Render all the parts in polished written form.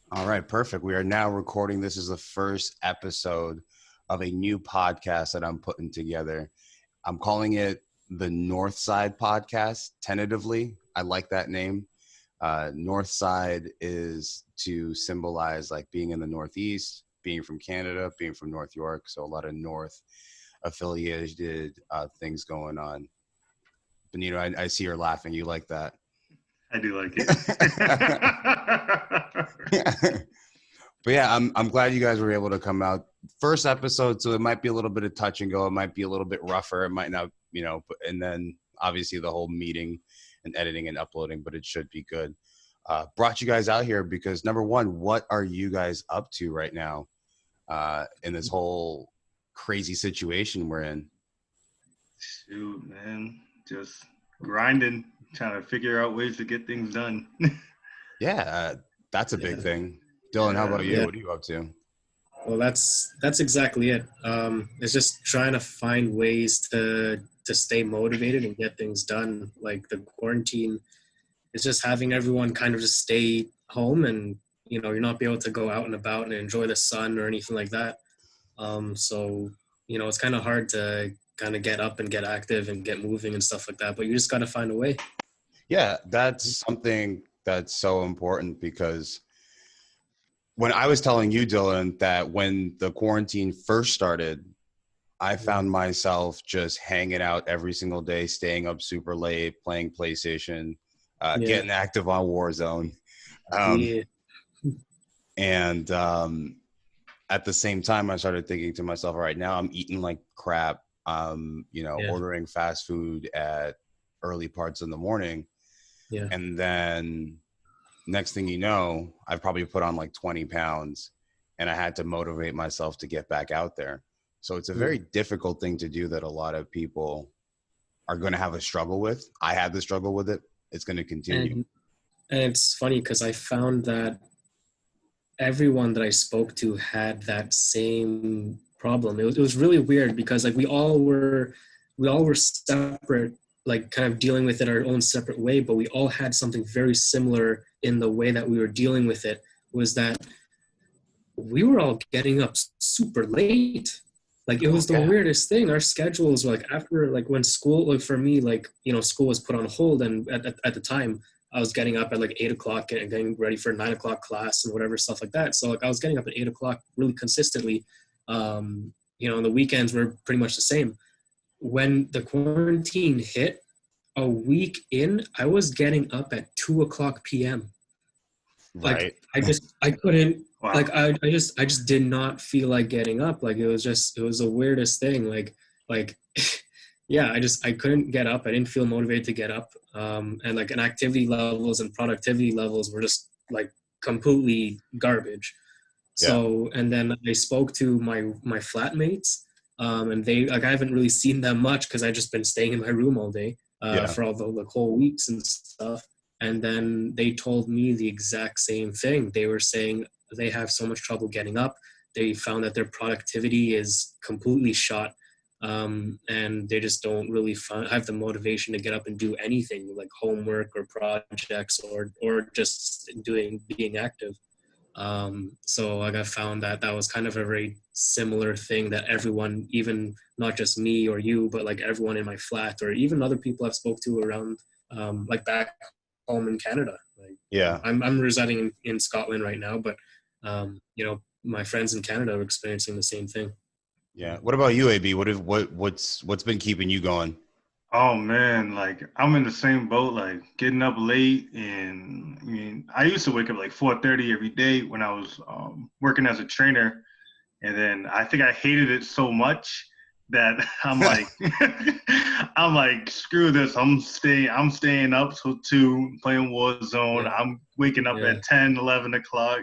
All right, perfect. We are now recording. This is the first episode of a new podcast that I'm putting together. I'm calling it the NorthSide podcast, tentatively. I like that name. NorthSide is to symbolize like being in the Northeast, being from Canada, being from North York. So a lot of North affiliated things going on. Benito, I see you're laughing. You like that. I do like But yeah, I'm glad you guys were able to come out. First episode, so it might be a little bit of touch and go. It might be a little bit rougher. It might not, and then obviously the whole meeting and editing and uploading, but it should be good. Brought you guys out here because number one, what are you guys up to right now in this whole crazy situation we're in? Shoot, man. Just grinding, trying to figure out ways to get things done. Yeah, that's a big thing. Dylan, how about you? Yeah. What are you up to? Well, that's exactly it. It's just trying to find ways to stay motivated and get things done. Like the quarantine is just having everyone kind of just stay home, and you're not be able to go out and about and enjoy the sun or anything like that. So it's kind of hard to kind of get up and get active and get moving and stuff like that. But you just got to find a way. Yeah, that's something that's so important because when I was telling you, Dylan, that when the quarantine first started, I found myself just hanging out every single day, staying up super late, playing PlayStation, getting active on Warzone. Yeah. And at the same time, I started thinking to myself, all right, now I'm eating like crap, ordering fast food at early parts in the morning. Yeah. And then next thing you know, I've probably put on like 20 pounds and I had to motivate myself to get back out there. So it's a very difficult thing to do that a lot of people are going to have a struggle with. I had the struggle with it. It's going to continue. And it's funny because I found that everyone that I spoke to had that same problem. It was really weird because like we all were separate, like kind of dealing with it our own separate way, but we all had something very similar in the way that we were dealing with it, was that we were all getting up super late. Like it was the weirdest thing. Our schedules were like after like when school, like for me, like, school was put on hold, and at the time I was getting up at like 8 o'clock and getting ready for 9 o'clock class and whatever stuff like that. So like I was getting up at 8 o'clock really consistently. And the weekends were pretty much the same. When the quarantine hit, a week in, I was getting up at 2 o'clock p.m. Right. Like I couldn't. Wow. Like I just did not feel like getting up. Like it was the weirdest thing. Like yeah, I couldn't get up. I didn't feel motivated to get up. And like an activity levels and productivity levels were just like completely garbage. So, and then I spoke to my flatmates, and they, like, I haven't really seen them much because I've just been staying in my room all day, for all the whole weeks and stuff. And then they told me the exact same thing. They were saying they have so much trouble getting up. They found that their productivity is completely shot. And they just don't really have the motivation to get up and do anything like homework or projects or just being active. So like I found that was kind of a very similar thing that everyone, even not just me or you, but like everyone in my flat or even other people I've spoke to around, like back home in Canada. Like, I'm residing in Scotland right now, but my friends in Canada are experiencing the same thing. Yeah. What about you, AB? What's been keeping you going? Oh man, like I'm in the same boat, like getting up late. And I mean, I used to wake up like 4:30 every day when I was working as a trainer. And then I think I hated it so much that I'm like, I'm like, screw this. I'm staying up till 2 playing Warzone. Yeah. I'm waking up at 10, 11 o'clock,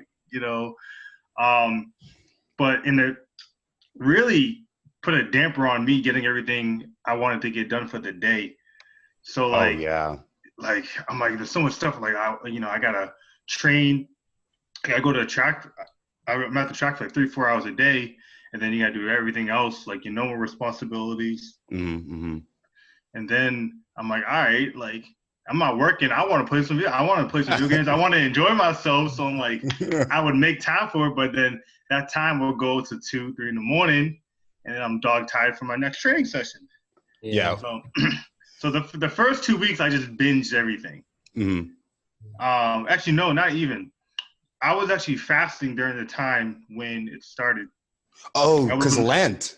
but in the really put a damper on me getting everything I wanted to get done for the day. So like, like I'm like, there's so much stuff. Like I gotta train. I go to the track. I'm at the track for like 3-4 hours a day, and then you gotta do everything else, like responsibilities. Mm-hmm. And then I'm like, all right, like I'm not working. I want to play some video games. I want to enjoy myself. So I'm like, I would make time for it, but then that time will go to 2, 3 in the morning, and then I'm dog tired for my next training session. Yeah. So, so the first 2 weeks I just binged everything. Mm-hmm. Actually, no, not even. I was actually fasting during the time when it started. Oh, because Lent.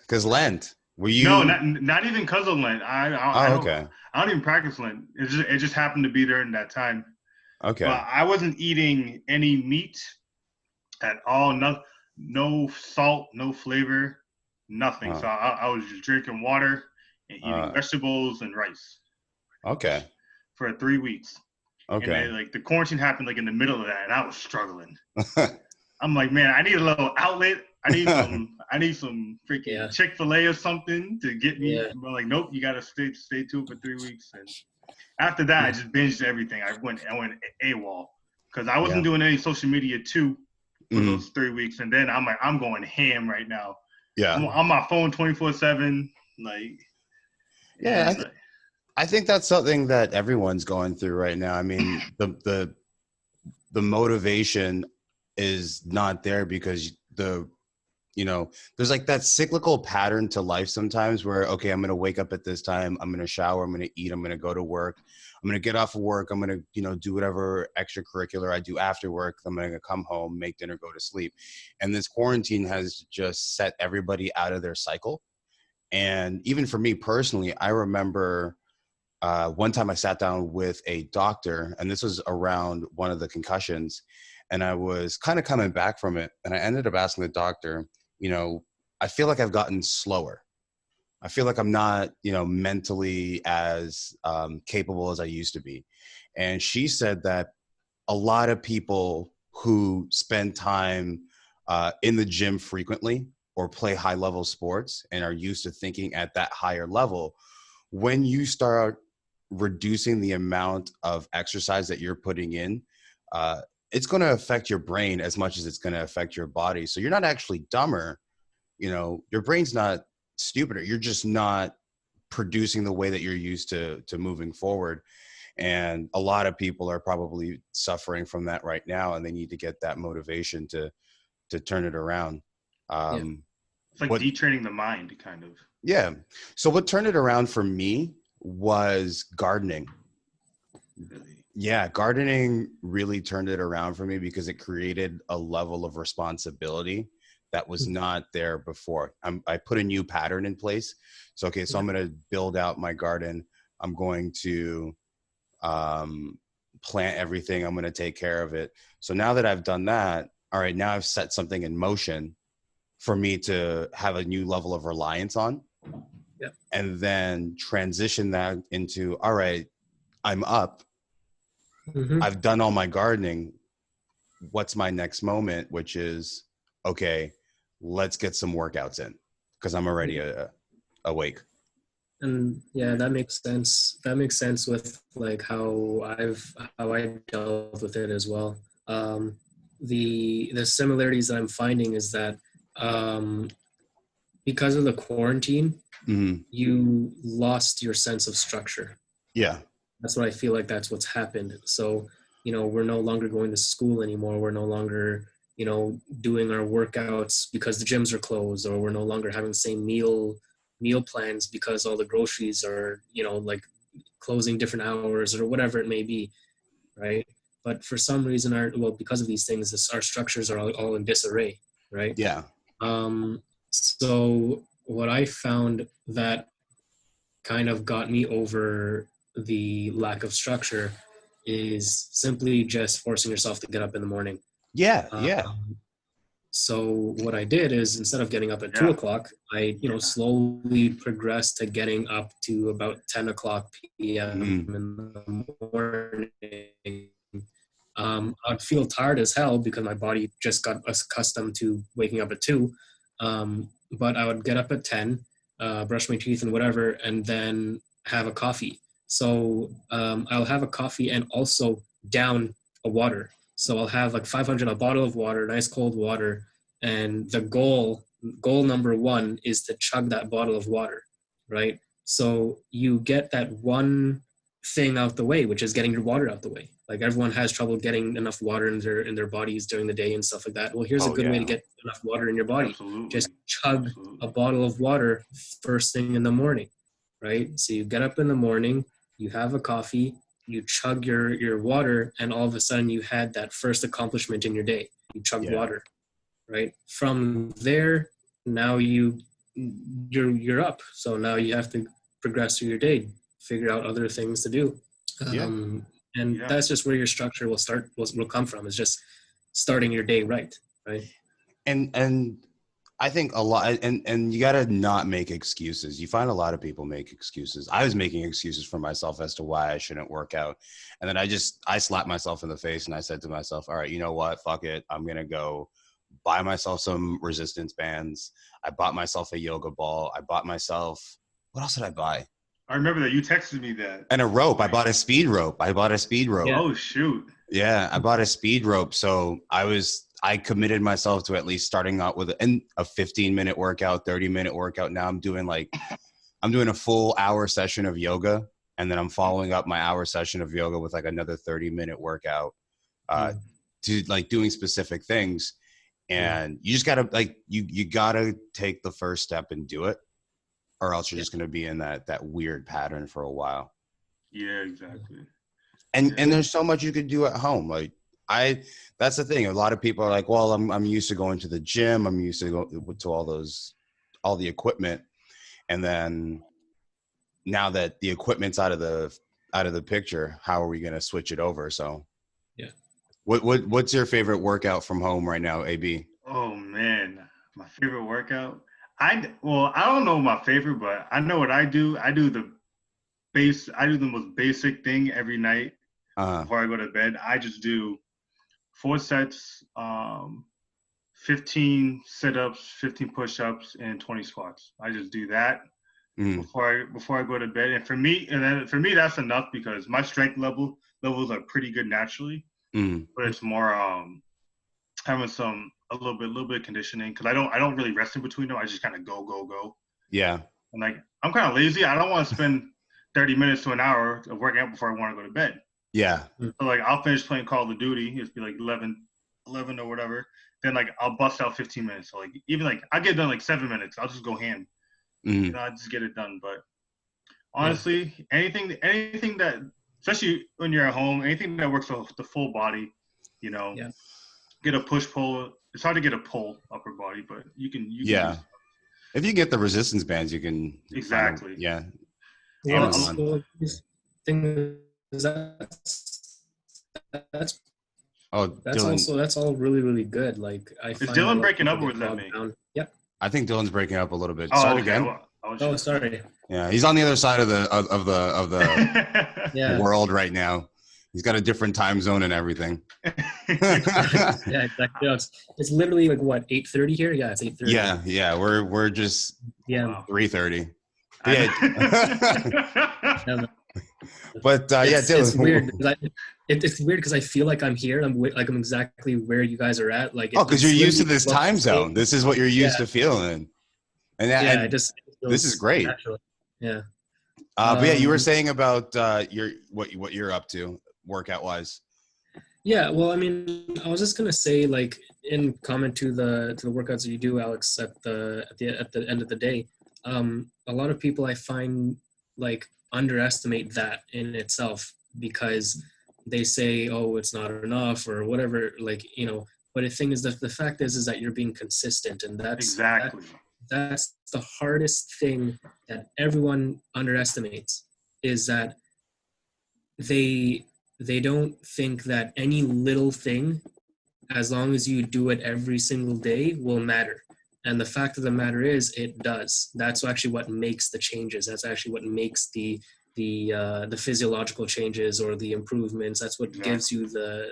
Were you? No, not even because of Lent. I don't. Okay. I don't even practice Lent. It just happened to be during that time. Okay. But I wasn't eating any meat at all. No salt, no flavor, nothing. So I was just drinking water and eating vegetables and rice. Okay. For 3 weeks. Okay. And then like the quarantine happened like in the middle of that, and I was struggling. I'm like, man, I need a little outlet. I need some freaking Chick-fil-A or something to get me. Yeah. But like, nope, you gotta stay to it for 3 weeks. And after that, I just binged everything. I went AWOL because I wasn't doing any social media too for those 3 weeks. And then I'm like, I'm going ham right now. Yeah, I'm on my phone 24/7. Like, yeah. I think that's something that everyone's going through right now. I mean, the motivation is not there because there's like that cyclical pattern to life sometimes where, okay, I'm going to wake up at this time. I'm going to shower. I'm going to eat. I'm going to go to work. I'm going to get off of work. I'm going to, do whatever extracurricular I do after work. I'm going to come home, make dinner, go to sleep. And this quarantine has just set everybody out of their cycle. And even for me personally, I remember one time I sat down with a doctor, and this was around one of the concussions, and I was kind of coming back from it. And I ended up asking the doctor, I feel like I've gotten slower. I feel like I'm not, mentally as capable as I used to be. And she said that a lot of people who spend time in the gym frequently or play high level sports and are used to thinking at that higher level, when you start reducing the amount of exercise that you're putting in, it's going to affect your brain as much as it's going to affect your body. So you're not actually dumber. Your brain's not stupider. You're just not producing the way that you're used to moving forward. And a lot of people are probably suffering from that right now, and they need to get that motivation to turn it around. It's like detraining the mind, kind of. Yeah. So what turned it around for me was gardening. Really? Yeah, gardening really turned it around for me because it created a level of responsibility that was not there before. I put a new pattern in place. So, okay, so I'm going to build out my garden. I'm going to plant everything. I'm going to take care of it. So now that I've done that, all right, now I've set something in motion for me to have a new level of reliance on. Yep. And then transition that into, all right, I'm up. Mm-hmm. I've done all my gardening. What's my next moment? Which is, okay, let's get some workouts in because I'm already awake. And that makes sense. That makes sense with like how I dealt with it as well. The similarities that I'm finding is that because of the quarantine, mm-hmm. you lost your sense of structure. Yeah. That's what I feel like that's what's happened. So, we're no longer going to school anymore. We're no longer, doing our workouts because the gyms are closed, or we're no longer having the same meal plans because all the groceries are, like closing different hours or whatever it may be. Right. But for some reason, because of these things, our structures are all in disarray. Right. Yeah. So what I found that kind of got me over the lack of structure is simply just forcing yourself to get up in the morning. Yeah, yeah. So what I did is instead of getting up at 2 o'clock, I slowly progressed to getting up to about 10 o'clock p.m. in the morning. I'd feel tired as hell because my body just got accustomed to waking up at 2. But I would get up at 10, brush my teeth and whatever, and then have a coffee. So I'll have a coffee and also down a water. So I'll have like 500, a bottle of water, nice cold water. And the goal number 1 is to chug that bottle of water, right? So you get that one thing out the way, which is getting your water out the way. Like everyone has trouble getting enough water in their bodies during the day and stuff like that. Well, here's a good way to get enough water in your body. Absolutely. Just chug a bottle of water first thing in the morning, right? So you get up in the morning, you have a coffee, you chug your water, and all of a sudden you had that first accomplishment in your day. You chugged water, right? From there, now you're up. So now you have to progress through your day, figure out other things to do. And that's just where your structure will come from, is just starting your day right? And I think a lot, and you got to not make excuses. You find a lot of people make excuses. I was making excuses for myself as to why I shouldn't work out. And then I slapped myself in the face and I said to myself, all right, you know what? Fuck it. I'm going to go buy myself some resistance bands. I bought myself a yoga ball. I bought myself, what else did I buy? I remember that you texted me that. And a rope. I bought a speed rope. Yeah. Oh, shoot. Yeah, I bought a speed rope. So I committed myself to at least starting out with a 15-minute workout, 30-minute workout. Now I'm doing a full hour session of yoga, and then I'm following up my hour session of yoga with like another 30-minute workout, to like doing specific things. And you just gotta you gotta take the first step and do it, or else you're just gonna be in that weird pattern for a while. Yeah, exactly. And there's so much you could do at home. Like that's the thing. A lot of people are like, well, I'm used to going to the gym. I'm used to go to all the equipment. And then now that the equipment's out of the picture, how are we going to switch it over? So yeah. What's your favorite workout from home right now, AB? Oh man, my favorite workout. I don't know my favorite, but I know what I do. I do the most basic thing every night before I go to bed. I just do 4 sets, 15 sit-ups, 15 push-ups, and 20 squats. I just do that before I go to bed. And for me, that's enough because my strength levels are pretty good naturally. But it's more having a little bit of conditioning, because I don't really rest in between them. I just kind of go. Yeah. And like I'm kind of lazy. I don't want to spend 30 minutes to an hour of working out before I want to go to bed. Yeah. So like I'll finish playing Call of Duty. It's be like 11 or whatever. Then like I'll bust out 15 minutes. So like even like I get done like 7 minutes. I'll just go ham. I just get it done. But honestly, anything that, especially when you're at home, anything that works with the full body, get a push pull. It's hard to get a pull upper body, but you can. If you get the resistance bands, you can. Exactly. Yeah. Well, thing is that's all really, really good. Like is Dylan breaking up, or is that me? Yep. I think Dylan's breaking up a little bit. Start again. Well, sorry. Yeah, he's on the other side of the world right now. He's got a different time zone and everything. Yeah, exactly. It's literally like what, 8:30 here? Yeah, it's 8:30. Yeah. We're just 3:30. Yeah. But Dylan, it's weird. It's weird because I feel like I'm here. I'm exactly where you guys are at. Like, because you're used to this time zone. This is what you're used to feeling, and this is great. Natural. Yeah. But you were saying about what you're up to workout wise. Yeah, well, I mean, I was just gonna say, like, in comment to the workouts that you do, Alex, at the end of the day, a lot of people I find like underestimate that in itself, because they say, oh, it's not enough or whatever, like, but the thing is that the fact is that you're being consistent, and that's the hardest thing that everyone underestimates, is that they don't think that any little thing, as long as you do it every single day, will matter. And the fact of the matter is, it does. That's actually what makes the changes. That's actually what makes the physiological changes or the improvements. That's what gives you the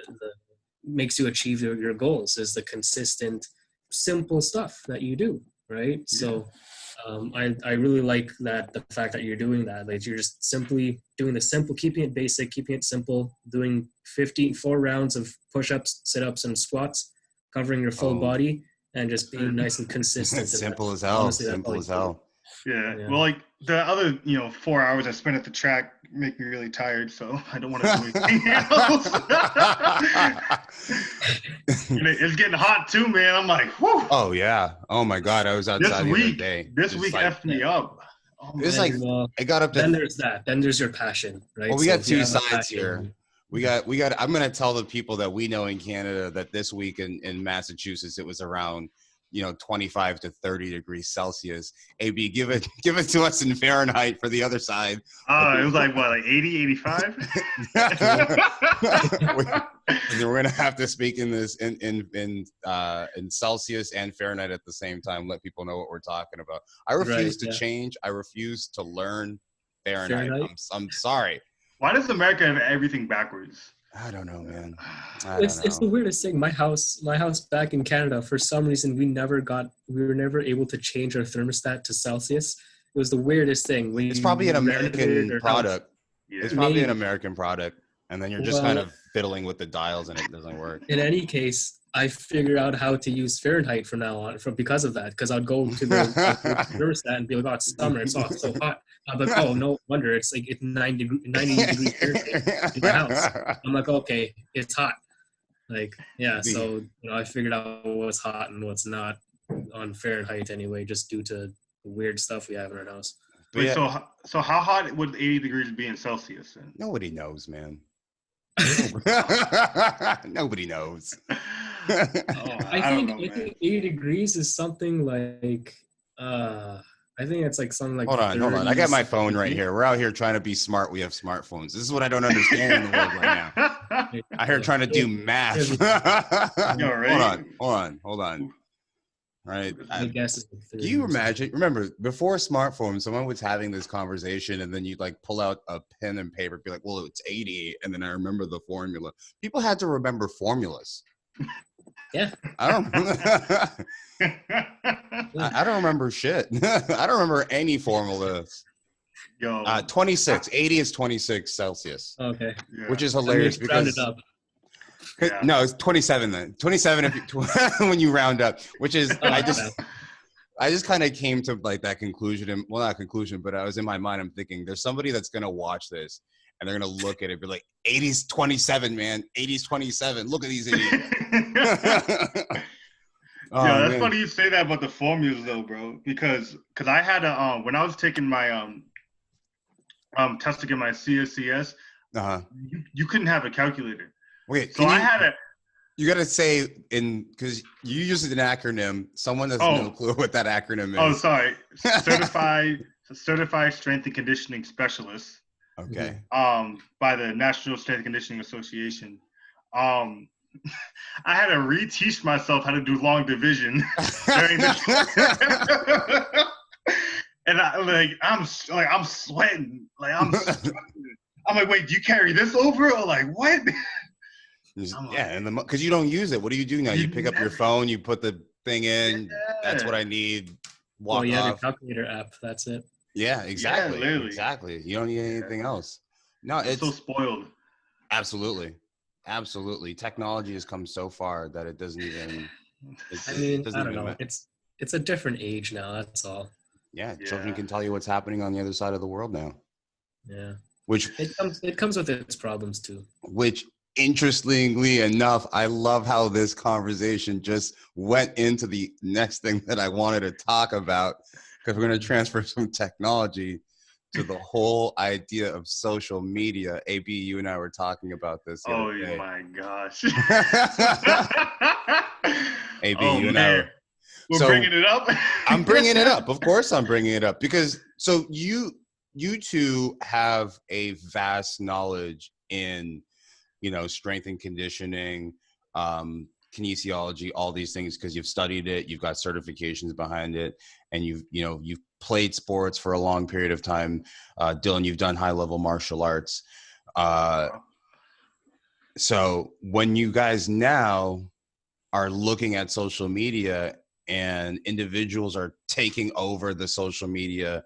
makes you achieve your goals, is the consistent, simple stuff that you do, right? Yeah. So I really like the fact that you're doing that. Like, you're just simply doing the simple, keeping it basic, keeping it simple, doing 4 rounds of push-ups, sit-ups, and squats, covering your full body, and just being nice and consistent. Simple as hell. Simple as hell. Yeah. Yeah. Well, like the other, 4 hours I spent at the track make me really tired, so I don't want to do anything else. And it's getting hot too, man. I'm like, whew. Oh yeah. Oh my God. I was This outside the other week, day. this Just week like effed me up. Oh my it's like Well, I got up then to. there's that. Then there's your passion, right? Well, we So got if you two have a sides here. passion, We got. I'm gonna tell the people that we know in Canada that this week in Massachusetts it was around 25 to 30 degrees Celsius. AB, give it to us in Fahrenheit for the other side. It was like what, like 80, 85? We're gonna have to speak in this in Celsius and Fahrenheit at the same time. Let people know what we're talking about. I refuse to change. I refuse to learn Fahrenheit. I'm sorry. Why does America have everything backwards? I don't know, man. It's the weirdest thing. My house back in Canada, for some reason, we were never able to change our thermostat to Celsius. It was the weirdest thing. It's probably an American product. Yeah. It's probably an American product. And then you're just kind of fiddling with the dials and it doesn't work. In any case, I figured out how to use Fahrenheit from now on because of that. Because I'd go to the thermostat and be like, oh, it's summer. It's so hot. I'm like, oh, no wonder. It's like it's 90 degrees Fahrenheit in my house. I'm like, okay, it's hot. Like, yeah. So, I figured out what's hot and what's not on Fahrenheit anyway, just due to the weird stuff we have in our house. Wait, so how hot would 80 degrees be in Celsius then? Nobody knows, man. Nobody knows. I think 80 degrees is something like I think it's like something like hold on. I got my phone right here. We're out here trying to be smart. We have smartphones. This is what I don't understand in the world right now. I hear trying to do math. Hold on. Right. I guess. Do you imagine? Remember, before smartphones, someone was having this conversation, and then you'd like pull out a pen and paper, be like, "Well, it's 80," and then I remember the formula. People had to remember formulas. Yeah. I don't remember shit. I don't remember any formulas. 26. 80 is 26 Celsius. Okay. Yeah. Which is hilarious because. Round it up. Yeah. No, it's 27 then. 27 if you, when you round up, which is I just kind of came to like that conclusion, and well, not conclusion, but I was in my mind. I'm thinking there's somebody that's gonna watch this and they're gonna look at it and be like, 80's 27, man. 80's 27. Look at these idiots. That's funny you say that about the formulas though, bro. Because I had when I was taking my test to get my CSCS, you couldn't have a calculator. Wait, so I had a. You got to say because you use an acronym. Someone has no clue what that acronym is. Oh, sorry. Certified Strength and Conditioning Specialist. Okay. By the National Strength and Conditioning Association. I had to reteach myself how to do long division during the. And I'm sweating. I'm like, wait, do you carry this over? Or like, what? Yeah, and because you don't use it. What do you do now? You pick up your phone, you put the thing in. Yeah. That's what I need. Walk off. The calculator app. That's it. Yeah, exactly. Yeah, exactly. You don't need anything else. No, it's so spoiled. Absolutely. Technology has come so far that it doesn't even. I don't know. It's a different age now. That's all. Yeah, children can tell you what's happening on the other side of the world now. Yeah. Which it comes with its problems too. Which, interestingly enough, I love how this conversation just went into the next thing that I wanted to talk about, because we're going to transfer some technology to the whole idea of social media. AB, you and I were talking about this. Oh my gosh. AB, you and I. We're bringing it up. I'm bringing it up. Of course, I'm bringing it up because you two have a vast knowledge in strength and conditioning, kinesiology, all these things, because you've studied it, you've got certifications behind it, and you've played sports for a long period of time. Dylan, you've done high level martial arts. So when you guys now are looking at social media and individuals are taking over the social media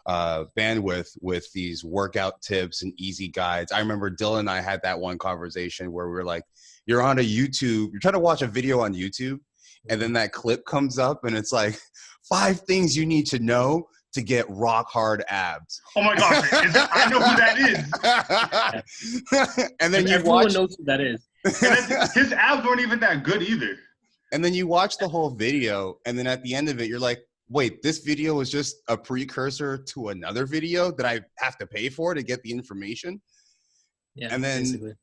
bandwidth with these workout tips and easy guides. I remember Dylan and I had that one conversation where we were like, you're on a YouTube, you're trying to watch a video on YouTube, and then that clip comes up and it's like 5 things you need to know to get rock hard abs. Oh my gosh, I know who that is. And then everyone knows who that is. And his abs weren't even that good either. And then you watch the whole video, and then at the end of it, you're like, wait, this video was just a precursor to another video that I have to pay for to get the information? Yeah, and then basically.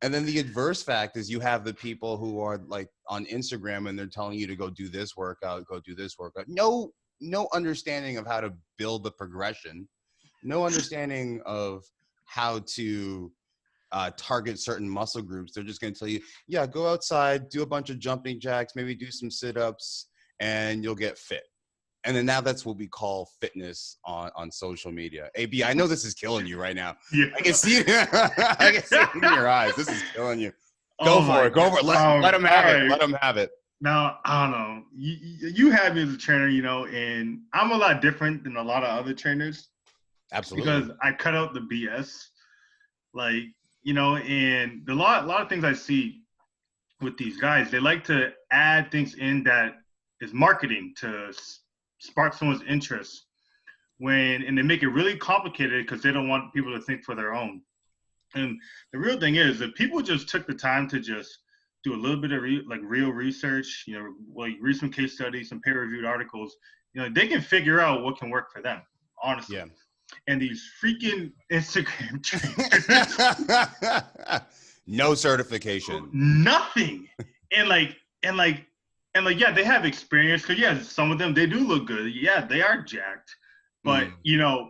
And then the adverse fact is you have the people who are like on Instagram and they're telling you to go do this workout, go do this workout. No understanding of how to build the progression. No understanding of how to target certain muscle groups. They're just going to tell you, yeah, go outside, do a bunch of jumping jacks, maybe do some sit-ups, and you'll get fit. And then now that's what we call fitness on social media. AB, I know this is killing you right now. Yeah. I can see it in your eyes. This is killing you. Go for it. Let them have it. Let them have it. Now, I don't know. You have me as a trainer, you know, and I'm a lot different than a lot of other trainers. Absolutely. Because I cut out the BS. Like, you know, and a lot of things I see with these guys, they like to add things in that is marketing to spark someone's interest and they make it really complicated because they don't want people to think for their own. And the real thing is if people just took the time to just do a little bit of real research, you know, like read some case studies, some peer-reviewed articles, you know, they can figure out what can work for them, honestly. Yeah. And these freaking Instagram trainers, no certification, nothing, and yeah, they have experience. Cause yeah, some of them they do look good. Yeah, they are jacked, but you know,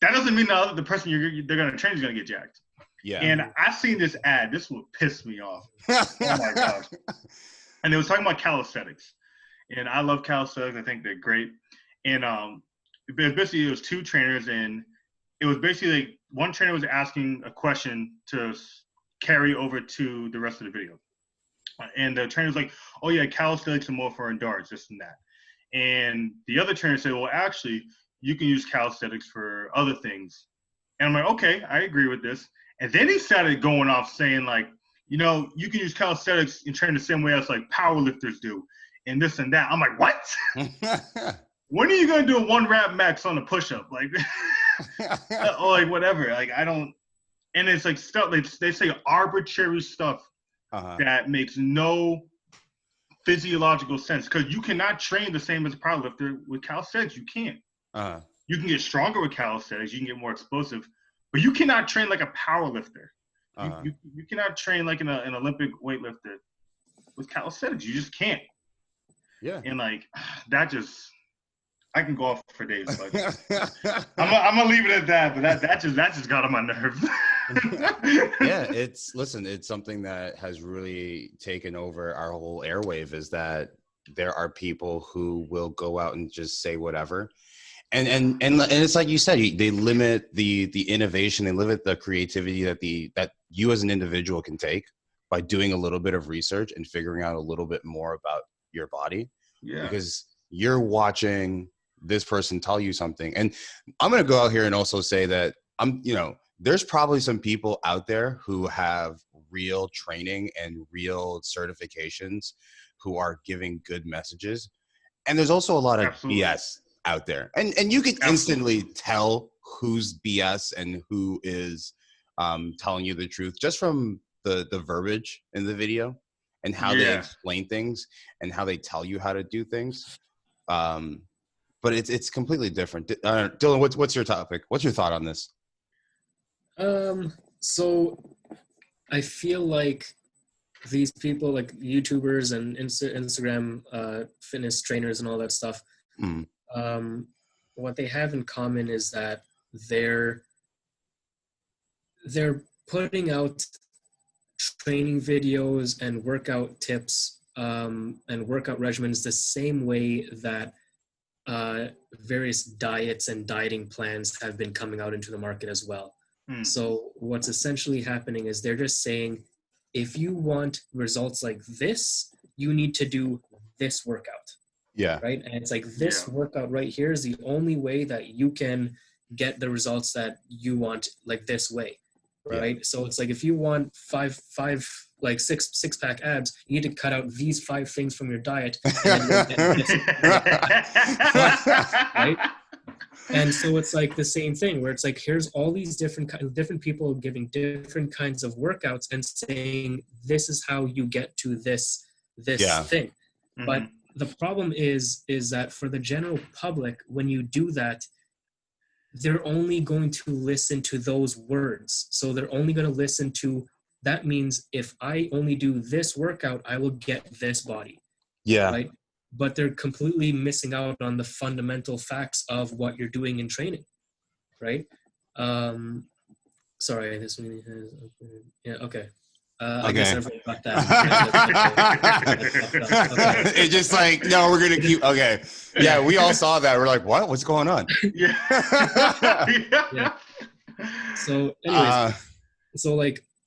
that doesn't mean the person they're gonna train is gonna get jacked. Yeah. And I seen this ad. This would piss me off. Oh my gosh. And they was talking about calisthenics, and I love calisthenics. I think they're great. And basically it was two trainers, and it was basically like one trainer was asking a question to carry over to the rest of the video. And the trainer was like, oh yeah, calisthenics are more for endurance, this and that. And the other trainer said, well, actually, you can use calisthenics for other things. And I'm like, okay, I agree with this. And then he started going off saying like, you know, you can use calisthenics and train the same way as like powerlifters do and this and that. I'm like, what? When are you going to do a 1 rep max on a push-up? Like, or like whatever. Like, I don't, and it's like stuff, they say arbitrary stuff that makes no physiological sense because you cannot train the same as a powerlifter with calisthenics. You can't. You can get stronger with calisthenics. You can get more explosive, but you cannot train like a powerlifter. You cannot train like an Olympic weightlifter with calisthenics. You just can't. Yeah. And like that just, I can go off for days. But I'm gonna leave it at that. But that just got on my nerves. Yeah, it's something that has really taken over our whole airwave. Is that there are people who will go out and just say whatever, and it's like you said, they limit the innovation, they limit the creativity that you as an individual can take by doing a little bit of research and figuring out a little bit more about your body. Yeah, because you're watching this person tell you something. And I'm going to go out here and also say that there's probably some people out there who have real training and real certifications who are giving good messages. And there's also a lot of BS out there. And you can instantly tell who's BS and who is telling you the truth just from the verbiage in the video and how they explain things and how they tell you how to do things. But it's completely different. Dylan, what's your topic? What's your thought on this? So I feel like these people, like YouTubers and Instagram fitness trainers and all that stuff, what they have in common is that they're putting out training videos and workout tips and workout regimens the same way that various diets and dieting plans have been coming out into the market as well. So what's essentially happening is they're just saying, if you want results like this, you need to do this workout. Yeah. Right. And it's like this workout right here is the only way that you can get the results that you want, like this way. Right. Yeah. So it's like, if you want six pack abs, you need to cut out these 5 things from your diet. And then right? And so it's like the same thing where it's like, here's all these different people giving different kinds of workouts and saying, this is how you get to this Yeah. thing. But the problem is that for the general public, when you do that, they're only going to listen to those words. So they're only going to listen to, that means if I only do this workout, I will get this body. Yeah. Right? But they're completely missing out on the fundamental facts of what you're doing in training. Right? Sorry, this one has, yeah, okay. I guess I forgot that. Okay. It's just like, no, we're gonna keep. Okay, yeah, we all saw that. We're like, what? What's going on? Yeah. Yeah. So, anyways,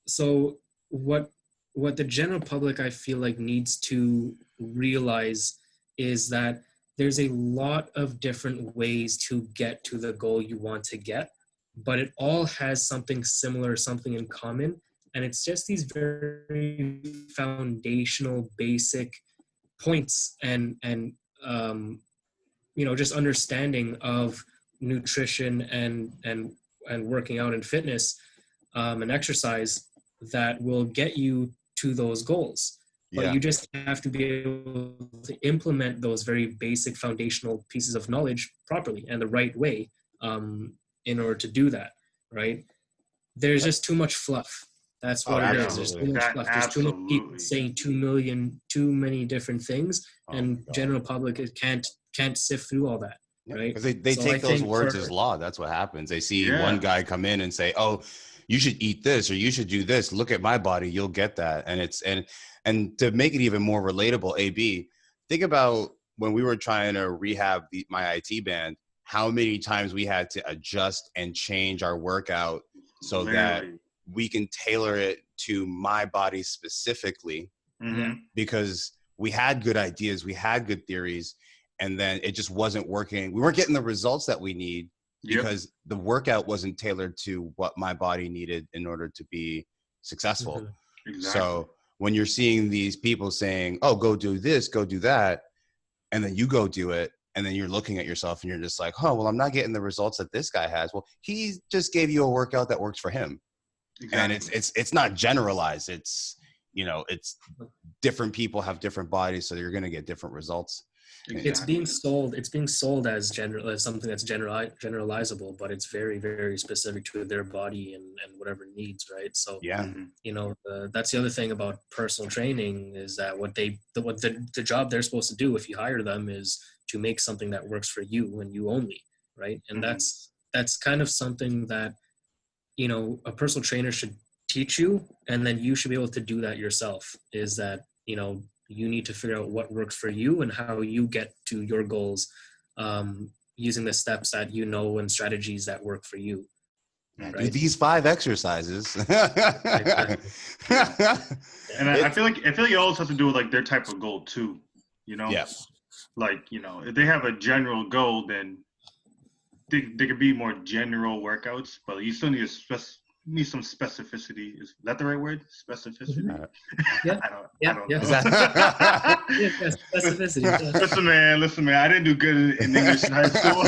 so what the general public I feel like needs to realize is that there's a lot of different ways to get to the goal you want to get, but it all has something similar, something in common. And it's just these very foundational, basic points and just understanding of nutrition and working out and fitness and exercise that will get you to those goals. But you just have to be able to implement those very basic foundational pieces of knowledge properly and the right way in order to do that, right? There's just too much fluff. That's what it is. There's too much fluff. There's too many people saying too many different things, and general public can't sift through all that, right? Because they take those words as law. That's what happens. They see one guy come in and say, "Oh, you should eat this or you should do this. Look at my body, you'll get that." And to make it even more relatable, AB, think about when we were trying to rehab my IT band, how many times we had to adjust and change our workout so that we can tailor it to my body specifically, because we had good ideas, we had good theories, and then it just wasn't working. We weren't getting the results that we need because the workout wasn't tailored to what my body needed in order to be successful. Exactly. So when you're seeing these people saying, "Oh, go do this, go do that," and then you go do it, and then you're looking at yourself and you're just like, "Oh, well, I'm not getting the results that this guy has." Well, he just gave you a workout that works for him. Exactly. And it's not generalized. It's, it's different people have different bodies, so you're going to get different results. Exactly. It's being sold as something that's generalizable, but it's very, very specific to their body and whatever needs, right? So that's the other thing about personal training is that what the job they're supposed to do if you hire them is to make something that works for you and you only, right? And that's kind of something that a personal trainer should teach you, and then you should be able to do that yourself. Is that you need to figure out what works for you and how you get to your goals using the steps that and strategies that work for you. Right? Do these 5 exercises. Exactly. And I feel like it also has to do with like their type of goal too. Yeah. Like if they have a general goal, then they could be more general workouts, but you still need some specificity. Is that the right word? Specificity? Yeah. I don't know. Specificity. Yeah. Listen, man. I didn't do good in English in high school.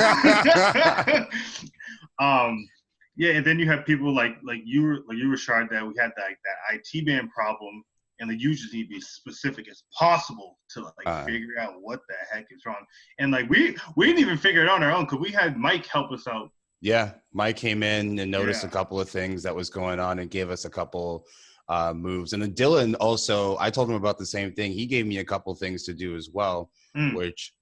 And then you have people like you were Shard, that we had that IT band problem, and you just need to be specific as possible to figure out what the heck is wrong. And we didn't even figure it out on our own because we had Mike help us out. Yeah, Mike came in and noticed a couple of things that was going on and gave us a couple moves. And then Dylan also, I told him about the same thing. He gave me a couple things to do as well, which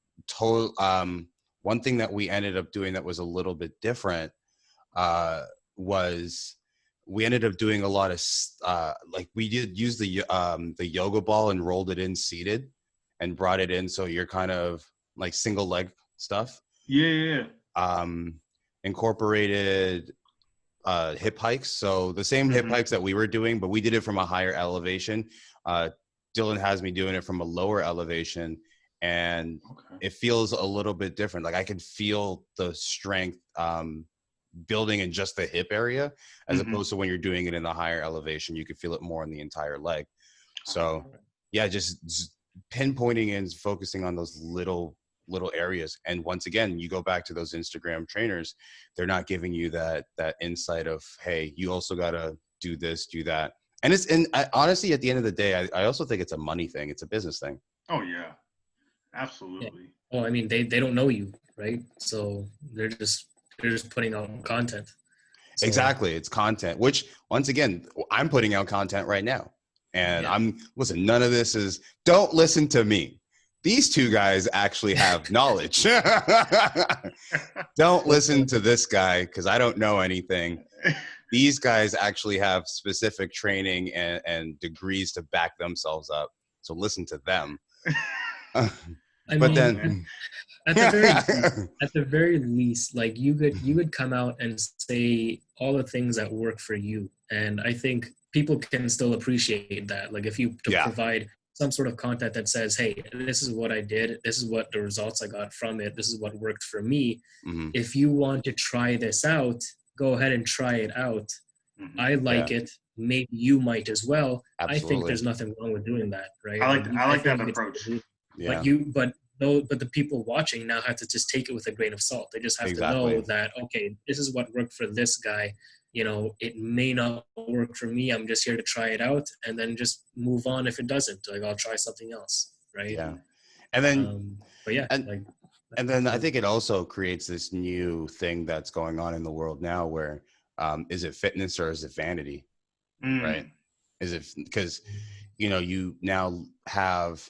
one thing that we ended up doing that was a little bit different was we ended up doing a lot of we did use the yoga ball and rolled it in seated and brought it in, so you're kind of like single leg stuff. Incorporated hip hikes, so the same hip hikes that we were doing, but we did it from a higher elevation. Dylan has me doing it from a lower elevation, and it feels a little bit different. Like I can feel the strength building in just the hip area, as opposed to when you're doing it in the higher elevation, you can feel it more in the entire leg. So just pinpointing and focusing on those little little areas. And once again, you go back to those Instagram trainers, they're not giving you that insight of, hey, you also got to do this, do that. And honestly, at the end of the day, I also think it's a money thing. It's a business thing. Oh yeah, absolutely. Yeah. Well, I mean, they don't know you, right? So they're just putting out content. So, exactly. It's content, which once again, I'm putting out content right now. And listen, none of this is, don't listen to me. These two guys actually have knowledge. Don't listen to this guy because I don't know anything. These guys actually have specific training and degrees to back themselves up. So listen to them. I mean, then at the very least, like you could come out and say all the things that work for you, and I think people can still appreciate that. Like if you provide some sort of content that says, hey, this is what I did, this is what the results I got from it, this is what worked for me. Mm-hmm. If you want to try this out, go ahead and try it out. Mm-hmm. I like it. Maybe you might as well. Absolutely. I think there's nothing wrong with doing that, right? I like that approach. Yeah. But the people watching now have to just take it with a grain of salt. They just have to know that, okay, this is what worked for this guy. You know, it may not work for me. I'm just here to try it out and then just move on if it doesn't. Like, I'll try something else, right? Yeah. And then, but yeah. And then I think it also creates this new thing that's going on in the world now where is it fitness or is it vanity, right? Is it because, you know, you now have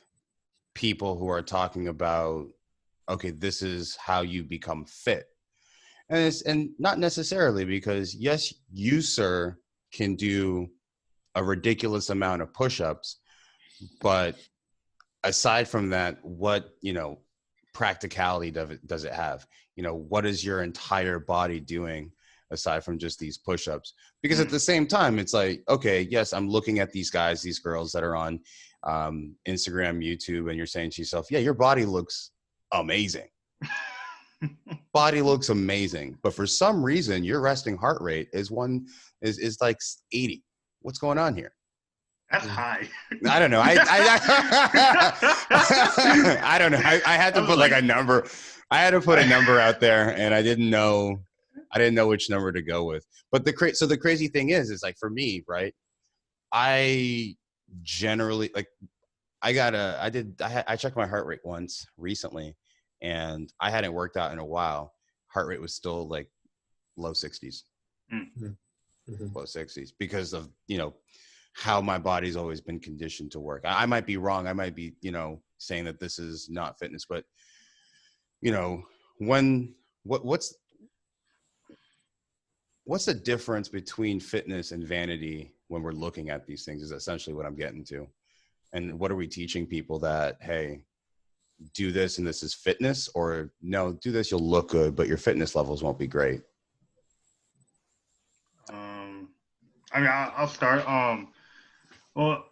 people who are talking about, okay, this is how you become fit. And not necessarily because, yes, you, sir, can do a ridiculous amount of push-ups, but aside from that, what, you know, practicality does it have? You know, what is your entire body doing aside from just these push-ups? Because at the same time, it's like, okay, yes, I'm looking at these guys, these girls that are on Instagram, YouTube, and you're saying to yourself, yeah, your body looks amazing. Body looks amazing, but for some reason your resting heart rate is like 80. What's going on here? That's high. I don't know. I don't know. I had to put like a number. I had to put a number out there, and I didn't know which number to go with. But the crazy thing is like for me, right? I generally like I checked my heart rate once recently. And I hadn't worked out in a while. Heart rate was still like low 60s, low 60s because of, you know, how my body's always been conditioned to work. I might be wrong. I might be, you know, saying that this is not fitness, but, you know, what's the difference between fitness and vanity when we're looking at these things is essentially what I'm getting to. And what are we teaching people that, hey, do this and this is fitness, or no, do this, you'll look good, but your fitness levels won't be great? I mean, I'll start. Well,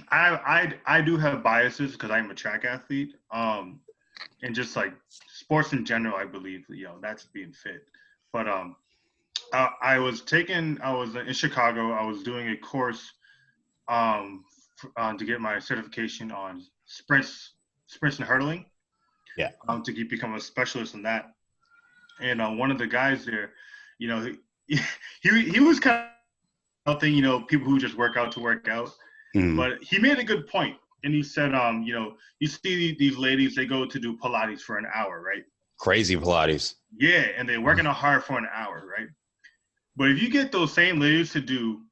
I do have biases because I'm a track athlete. And just like sports in general, I believe, you know, that's being fit. But I was in Chicago. I was doing a course to get my certification on sprints and hurdling. Yeah. To become a specialist in that. And one of the guys there, you know, he was kind of thing, you know, people who just work out to work out. But he made a good point. And he said, you know, you see these ladies, they go to do Pilates for an hour, right? Crazy Pilates. Yeah, and they're working hard for an hour, right? But if you get those same ladies to do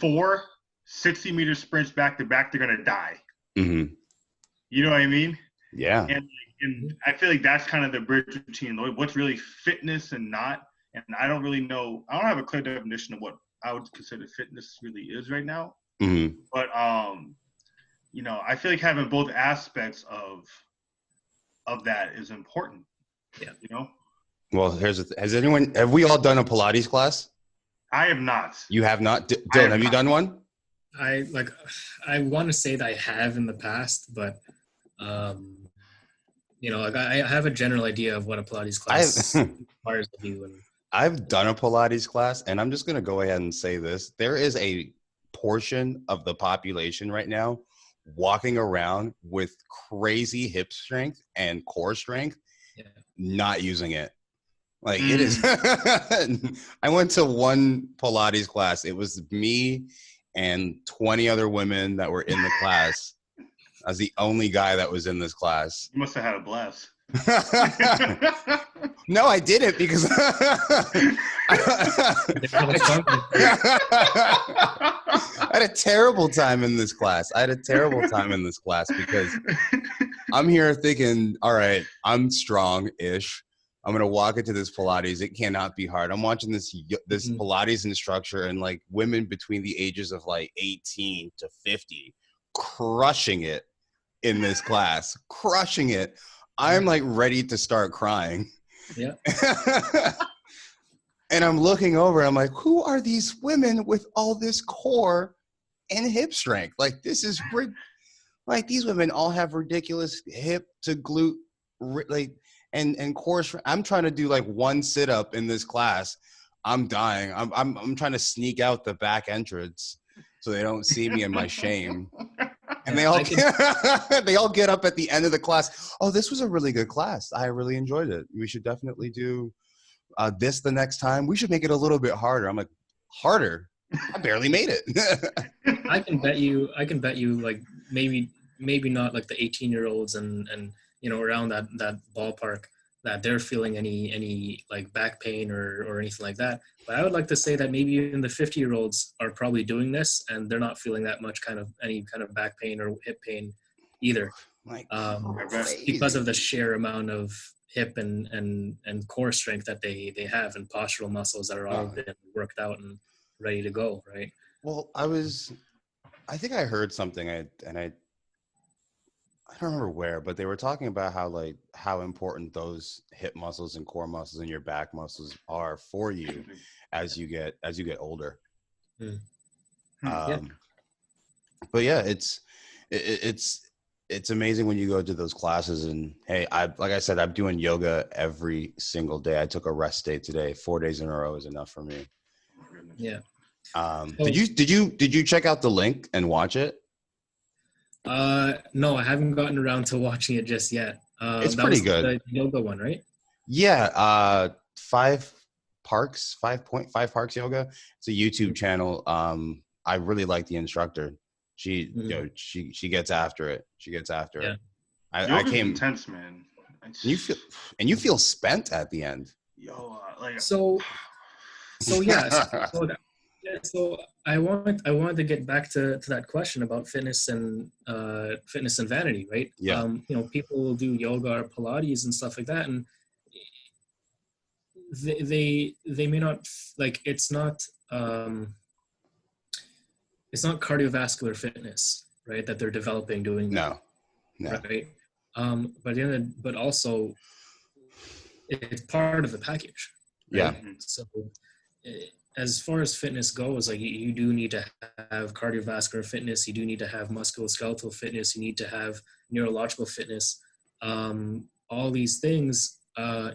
4 60-meter sprints back to back, they're gonna die. Mm-hmm. You know what I mean? Yeah. And I feel like that's kind of the bridge between what's really fitness and not. And I don't really know. I don't have a clear definition of what I would consider fitness really is right now. Mm-hmm. But you know, I feel like having both aspects of that is important. Yeah. You know. Well, have we all done a Pilates class? I have not. You have not? Dylan, have you done one? I want to say that I have in the past, but you know, like I have a general idea of what a Pilates class requires of you. And I've done a Pilates class, and I'm just going to go ahead and say this. There is a portion of the population right now walking around with crazy hip strength and core strength, not using it. Like it is. I went to one Pilates class. It was me and 20 other women that were in the class. I was the only guy that was in this class. You must have had a blast. No, I didn't because I had a terrible time in this class. Because I'm here thinking, all right, I'm strong-ish. I'm going to walk into this Pilates. It cannot be hard. I'm watching this Pilates instructor and like women between the ages of like 18 to 50 crushing it in this class, crushing it. I'm like ready to start crying. Yeah. And I'm looking over, I'm like, who are these women with all this core and hip strength? Like, this is like these women all have ridiculous hip to glute, like, and core strength. I'm trying to do like one sit up in this class. I'm dying. I'm trying to sneak out the back entrance so they don't see me in my shame. And they all get up at the end of the class. Oh, this was a really good class. I really enjoyed it. We should definitely do this the next time. We should make it a little bit harder. I'm like, harder? I barely made it. I can bet you like maybe not like the 18-year-olds and around that ballpark that they're feeling any like back pain or anything like that. But I would like to say that maybe even the 50-year-olds are probably doing this and they're not feeling that much any kind of back pain or hip pain either. Like, because of the sheer amount of hip and core strength that they have and postural muscles that are all been worked out and ready to go, right? Well, I think I heard something I don't remember where, but they were talking about how important those hip muscles and core muscles and your back muscles are for you as you get older. Yeah. But yeah, it's amazing when you go to those classes. And hey, like I said, I'm doing yoga every single day. I took a rest day today. 4 days in a row is enough for me. Yeah. Did you check out the link and watch it? No, I haven't gotten around to watching it just yet. It's pretty good. The yoga one, right? Yeah. 5 Parks Yoga. It's a YouTube channel. I really like the instructor. She gets after it. Yeah. I came intense, man. You feel spent at the end. Yo, so I wanted to get back to that question about fitness and vanity, right? Yeah. People will do yoga or Pilates and stuff like that, and they may not like it's not cardiovascular fitness, right? That they're developing doing that. No. Right. But also it's part of the package. Right? Yeah. So as far as fitness goes, like you do need to have cardiovascular fitness, you do need to have musculoskeletal fitness, you need to have neurological fitness, all these things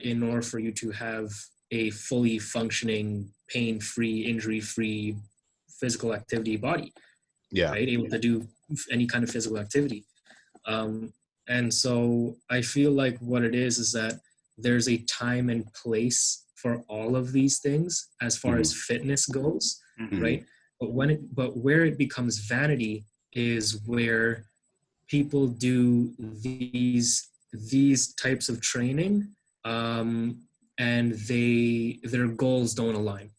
in order for you to have a fully functioning, pain-free, injury-free physical activity body. Yeah. Right? Able to do any kind of physical activity. And so I feel like what it is that there's a time and place for all of these things as far as fitness goes, right? But where it becomes vanity is where people do these types of training, and their goals don't align.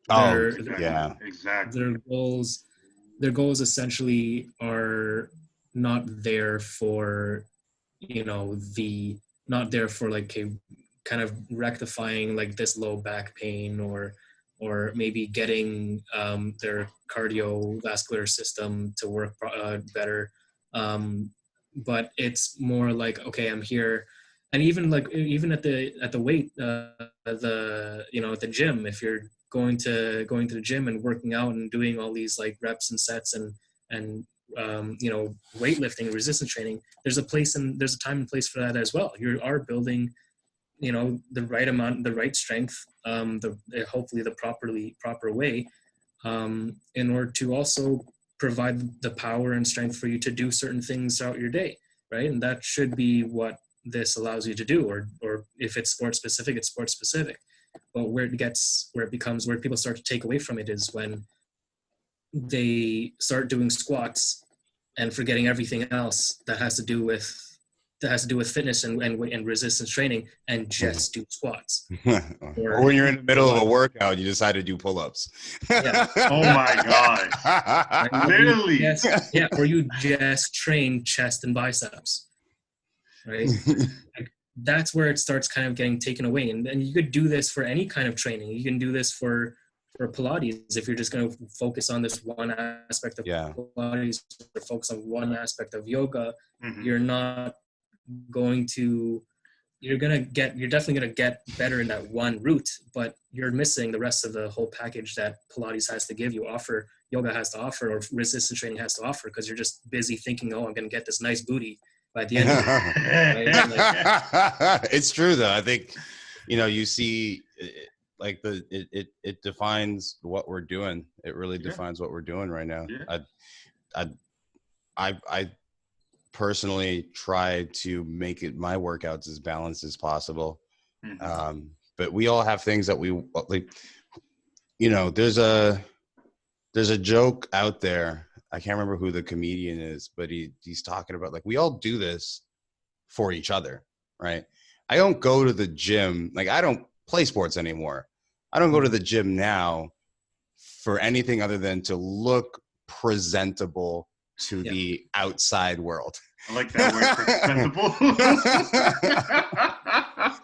Exactly. Their goals essentially are not there for, not there for like a kind of rectifying like this low back pain or maybe getting their cardiovascular system to work better. But it's more like, okay, I'm here. And even at the weight, at the gym, if you're going to the gym and working out and doing all these like reps and sets and weightlifting, resistance training, there's a time and place for that as well. You are building, the right amount, the right strength, hopefully the proper way, in order to also provide the power and strength for you to do certain things throughout your day, right? And that should be what this allows you to do, or if it's sports specific, it's sports specific. But where people start to take away from it is when they start doing squats and forgetting everything else that has to do with fitness and resistance training, and just do squats. Or when you're in the middle of a workout, you decide to do pull-ups. Yeah. Oh my god! Right? Literally. Or you just train chest and biceps, right? Like, that's where it starts kind of getting taken away. And you could do this for any kind of training. You can do this for Pilates if you're just going to focus on this one aspect of Pilates, or focus on one aspect of yoga. You're not going to you're definitely going to get better in that one route, but you're missing the rest of the whole package that Pilates has to give you, yoga has to offer, or resistance training has to offer, because you're just busy thinking, oh, I'm going to get this nice booty by the end of it. Right? It's true though. I think, you see like it defines what we're doing. It really defines what we're doing right now. I personally try to make my workouts as balanced as possible. But we all have things that we like, there's a joke out there. I can't remember who the comedian is, but he's talking about, like, we all do this for each other, right? I don't go to the gym. Like, I don't play sports anymore. I don't go to the gym now for anything other than to look presentable to the outside world. I like that word, presentable.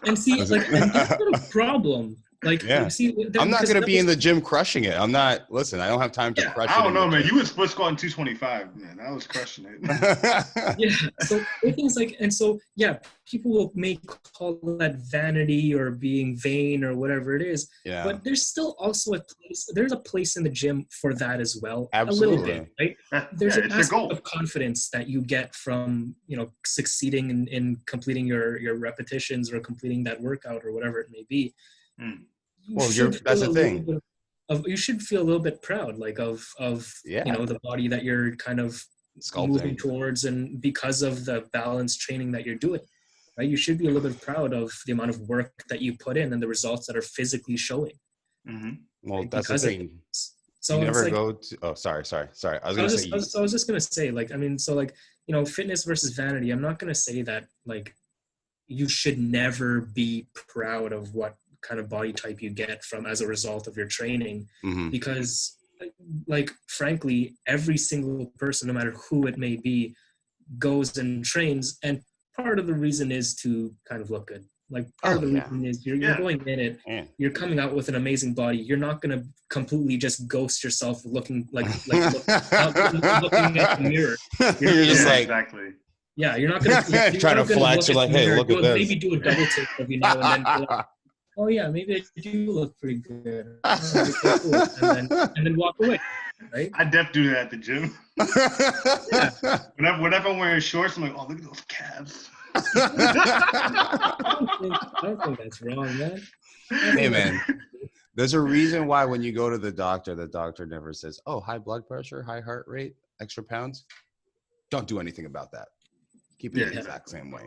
And see, like, and that's not a problem. Like, see, I'm not going to be in the gym crushing it. I'm not. Listen, I don't have time to crush it. I don't know, man. You was split squatting 225, man. I was crushing it. So things like, and so people may call that vanity or being vain or whatever it is. Yeah. But there's still also a place. There's a place in the gym for that as well. Absolutely. A little bit, right? There's an aspect of confidence that you get from succeeding in completing your repetitions or completing that workout or whatever it may be. Well, that's the thing. You should feel a little bit proud, like of the body that you're kind of sculpting, moving towards, and because of the balanced training that you're doing, right? You should be a little bit proud of the amount of work that you put in and the results that are physically showing. Well, that's the thing. So you never go to. Oh, sorry. I was just gonna say, like, I mean, so, like, fitness versus vanity. I'm not gonna say that, like, you should never be proud of what kind of body type you get from as a result of your training, because, like, frankly, every single person, no matter who it may be, goes and trains, and part of the reason is to kind of look good. Like, part of the reason is you're going in it, you're coming out with an amazing body. You're not going to completely just ghost yourself looking looking at the mirror. You're just like, exactly. Yeah, you're not going to try to flex. You're like, hey, look at this. Maybe do a double take every now and then. Like, oh yeah, maybe I do look pretty good. And then walk away, right? I definitely do that at the gym. Whenever I'm wearing shorts, I'm like, oh, look at those calves. I don't think that's wrong, man. Hey, man. There's a reason why when you go to the doctor never says, oh, high blood pressure, high heart rate, extra pounds. Don't do anything about that. Keep it the exact same way.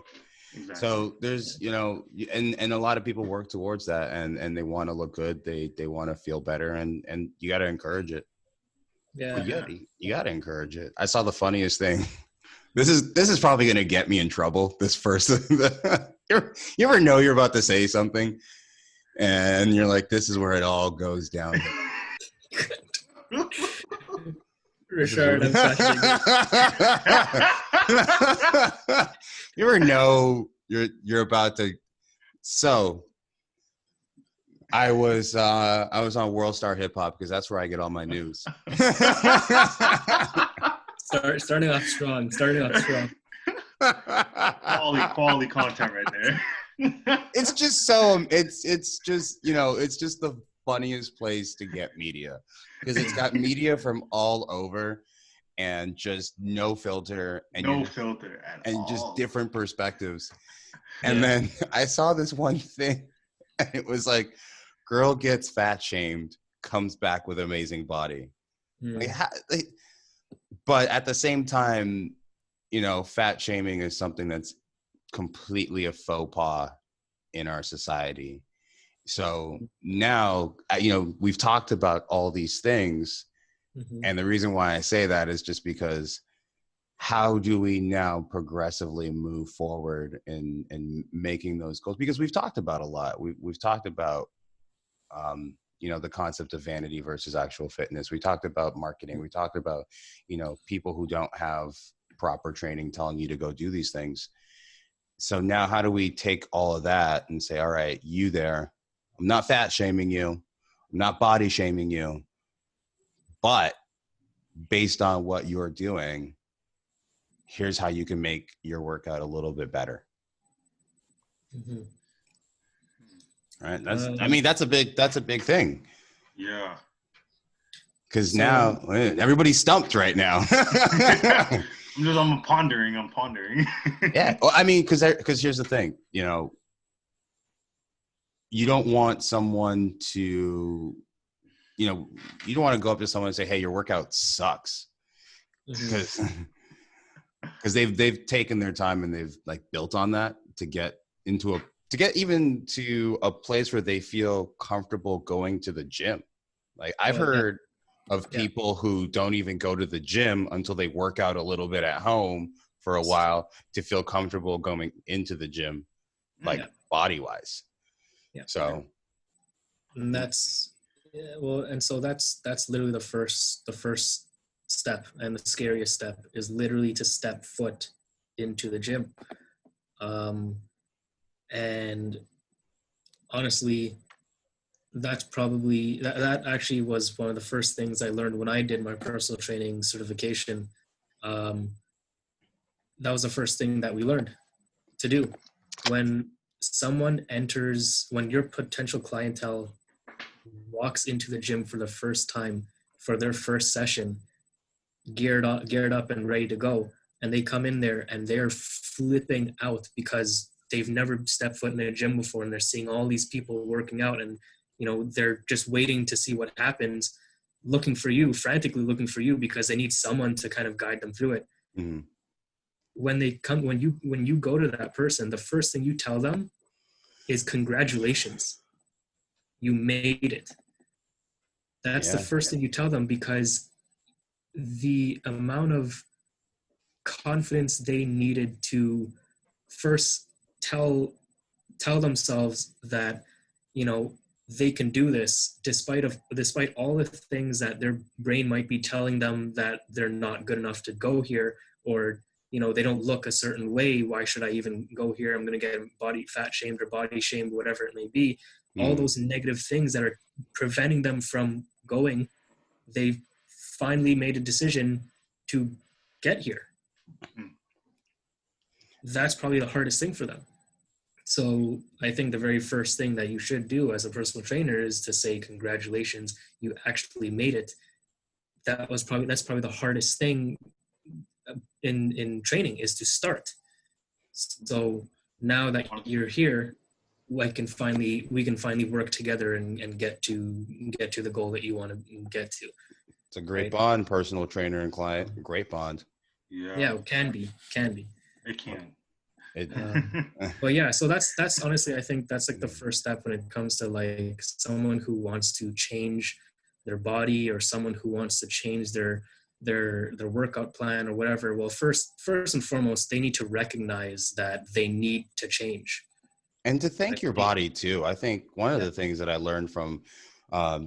Exactly. So there's, and a lot of people work towards that, and they want to look good. They want to feel better, and you got to encourage it. Yeah. You got to encourage it. I saw the funniest thing. This is probably going to get me in trouble. This first, you ever know you're about to say something, and you're like, this is where it all goes down. Richard, you ever know you're about to. So I was on World Star Hip Hop, because that's where I get all my news. Starting off strong. Quality content right there. It's just it's just the funniest place to get media, because it's got media from all over, and just no filter, and just different perspectives. And then I saw this one thing, and it was like, girl gets fat shamed, comes back with amazing body. But at the same time, fat shaming is something that's completely a faux pas in our society. So now, we've talked about all these things. Mm-hmm. And the reason why I say that is just because how do we now progressively move forward in making those goals? Because we've talked about a lot. We've talked about, the concept of vanity versus actual fitness. We talked about marketing. We talked about, people who don't have proper training telling you to go do these things. So now how do we take all of that and say, all right, you there, I'm not fat shaming you, I'm not body shaming you, but based on what you're doing, here's how you can make your workout a little bit better. Mm-hmm. Right. That's a big thing. Yeah. Because now everybody's stumped right now. I'm pondering. Yeah. Well, because here's the thing, you don't want someone to, you don't want to go up to someone and say, hey, your workout sucks. Because they've taken their time and they've like built on that to get even to a place where they feel comfortable going to the gym. Like I've heard of people who don't even go to the gym until they work out a little bit at home for a while to feel comfortable going into the gym, like body wise. Yeah. So and that's literally the first step, and the scariest step is literally to step foot into the gym. And honestly, that's probably that actually was one of the first things I learned when I did my personal training certification. That was the first thing that we learned to do. When your potential clientele walks into the gym for the first time for their first session, geared up and ready to go, and they come in there and they're flipping out because they've never stepped foot in a gym before, and they're seeing all these people working out, and they're just waiting to see what happens, frantically looking for you because they need someone to kind of guide them through it. mm-hmm. When you go to that person, the first thing you tell them is congratulations, you made it. That's the first thing you tell them, because the amount of confidence they needed to first tell themselves that they can do this despite all the things that their brain might be telling them that they're not good enough to go here, or they don't look a certain way, why should I even go here, I'm going to get body fat shamed or body shamed, whatever it may be. All those negative things that are preventing them from going, they finally made a decision to get here. That's probably the hardest thing for them. So I think the very first thing that you should do as a personal trainer is to say, congratulations, you actually made it. That's probably the hardest thing in training, is to start. So now that you're here, we can finally work together and get to the goal that you want to get to. It's a great bond, personal trainer and client. Great bond. Yeah, it can be. It can. But yeah, so that's honestly, I think that's like the first step when it comes to like someone who wants to change their body, or someone who wants to change their workout plan or whatever. Well, first and foremost, they need to recognize that they need to change. And to thank your body too. I think one of the things that I learned from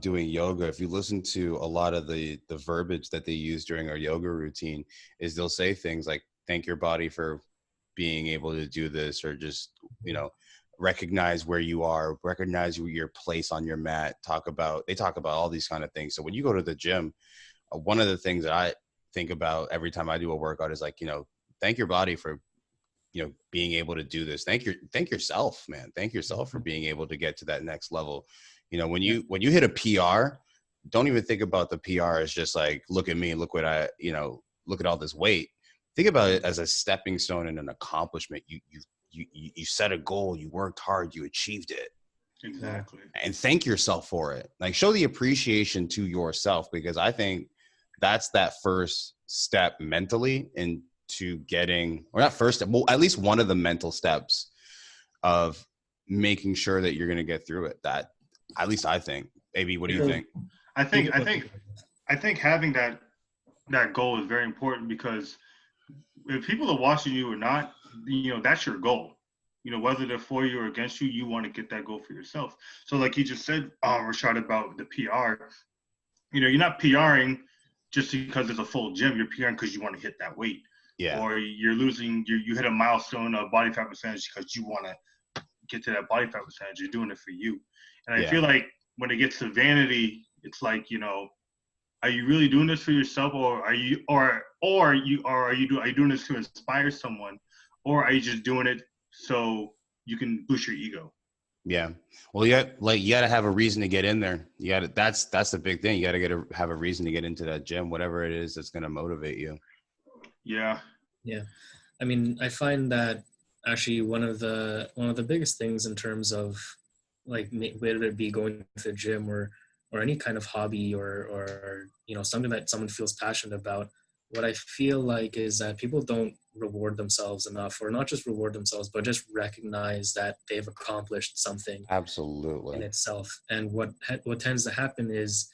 doing yoga, if you listen to a lot of the verbiage that they use during our yoga routine, is they'll say things like, thank your body for being able to do this, or just, recognize where you are, recognize your place on your mat. They talk about all these kind of things. So when you go to the gym, one of the things that I think about every time I do a workout is like, thank your body for, being able to do this. Thank yourself, man. Thank yourself for being able to get to that next level. When you hit a PR, don't even think about the PR as just like, look at me, look what look at all this weight. Think about it as a stepping stone and an accomplishment. You set a goal, you worked hard, you achieved it. Exactly. And thank yourself for it. Like, show the appreciation to yourself, because I think that's that first step mentally into getting, or not first step, well, at least one of the mental steps of making sure that you're going to get through it. That, at least I think. AB, what do you think? I think having that goal is very important, because if people are watching you or not, that's your goal. Whether they're for you or against you, you want to get that goal for yourself. So like you just said, Rashad, about the PR, you're not PRing just because it's a full gym. You're PRing because you want to hit that weight. Yeah. Or you hit a milestone of body fat percentage because you want to get to that body fat percentage. You're doing it for you. And I feel like when it gets to vanity, it's like, are you really doing this for yourself, or are you doing this to inspire someone, or are you just doing it so you can boost your ego? Yeah. Well, you got to have a reason to get in there. That's the big thing. You got to have a reason to get into that gym, whatever it is that's going to motivate you. Yeah. Yeah. I mean, I find that actually one of the biggest things in terms of like, whether it be going to the gym or any kind of hobby or something that someone feels passionate about, what I feel like is that people don't reward themselves enough, or not just reward themselves, but just recognize that they've accomplished something. Absolutely. In itself. And what tends to happen is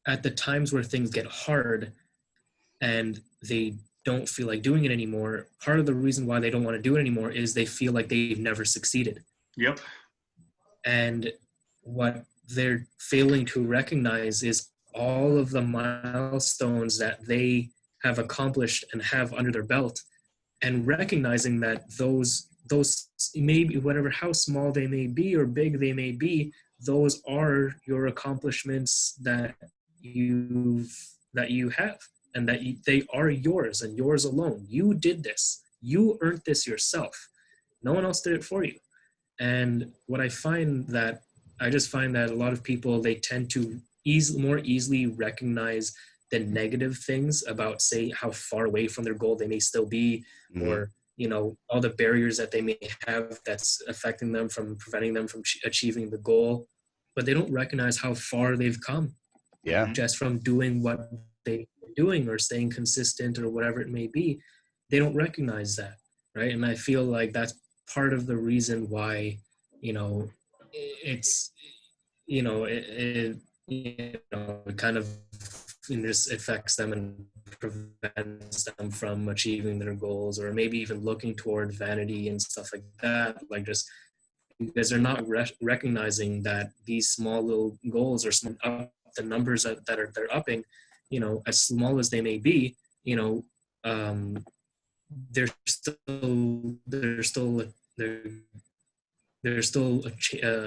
at the times where things get hard and they don't feel like doing it anymore, part of the reason why they don't want to do it anymore is they feel like they've never succeeded. Yep. And what they're failing to recognize is all of the milestones that they have accomplished and have under their belt, and recognizing that those maybe, whatever, how small they may be or big they may be, those are your accomplishments that you have, and that they are yours and yours alone. You did this. You earned this yourself. No one else did it for you. And what I find that a lot of people, they tend to more easily recognize the negative things about, say, how far away from their goal they may still be, or all the barriers that they may have that's affecting them, from preventing them from achieving the goal. But they don't recognize how far they've come. Yeah. Just from doing what they're doing or staying consistent or whatever it may be. They don't recognize that, right? And I feel like that's part of the reason why, it's, it kind of just affects them and prevents them from achieving their goals, or maybe even looking toward vanity and stuff like that. Like, just because they're not recognizing that these small little goals, or the numbers that they're upping, as small as they may be, they're still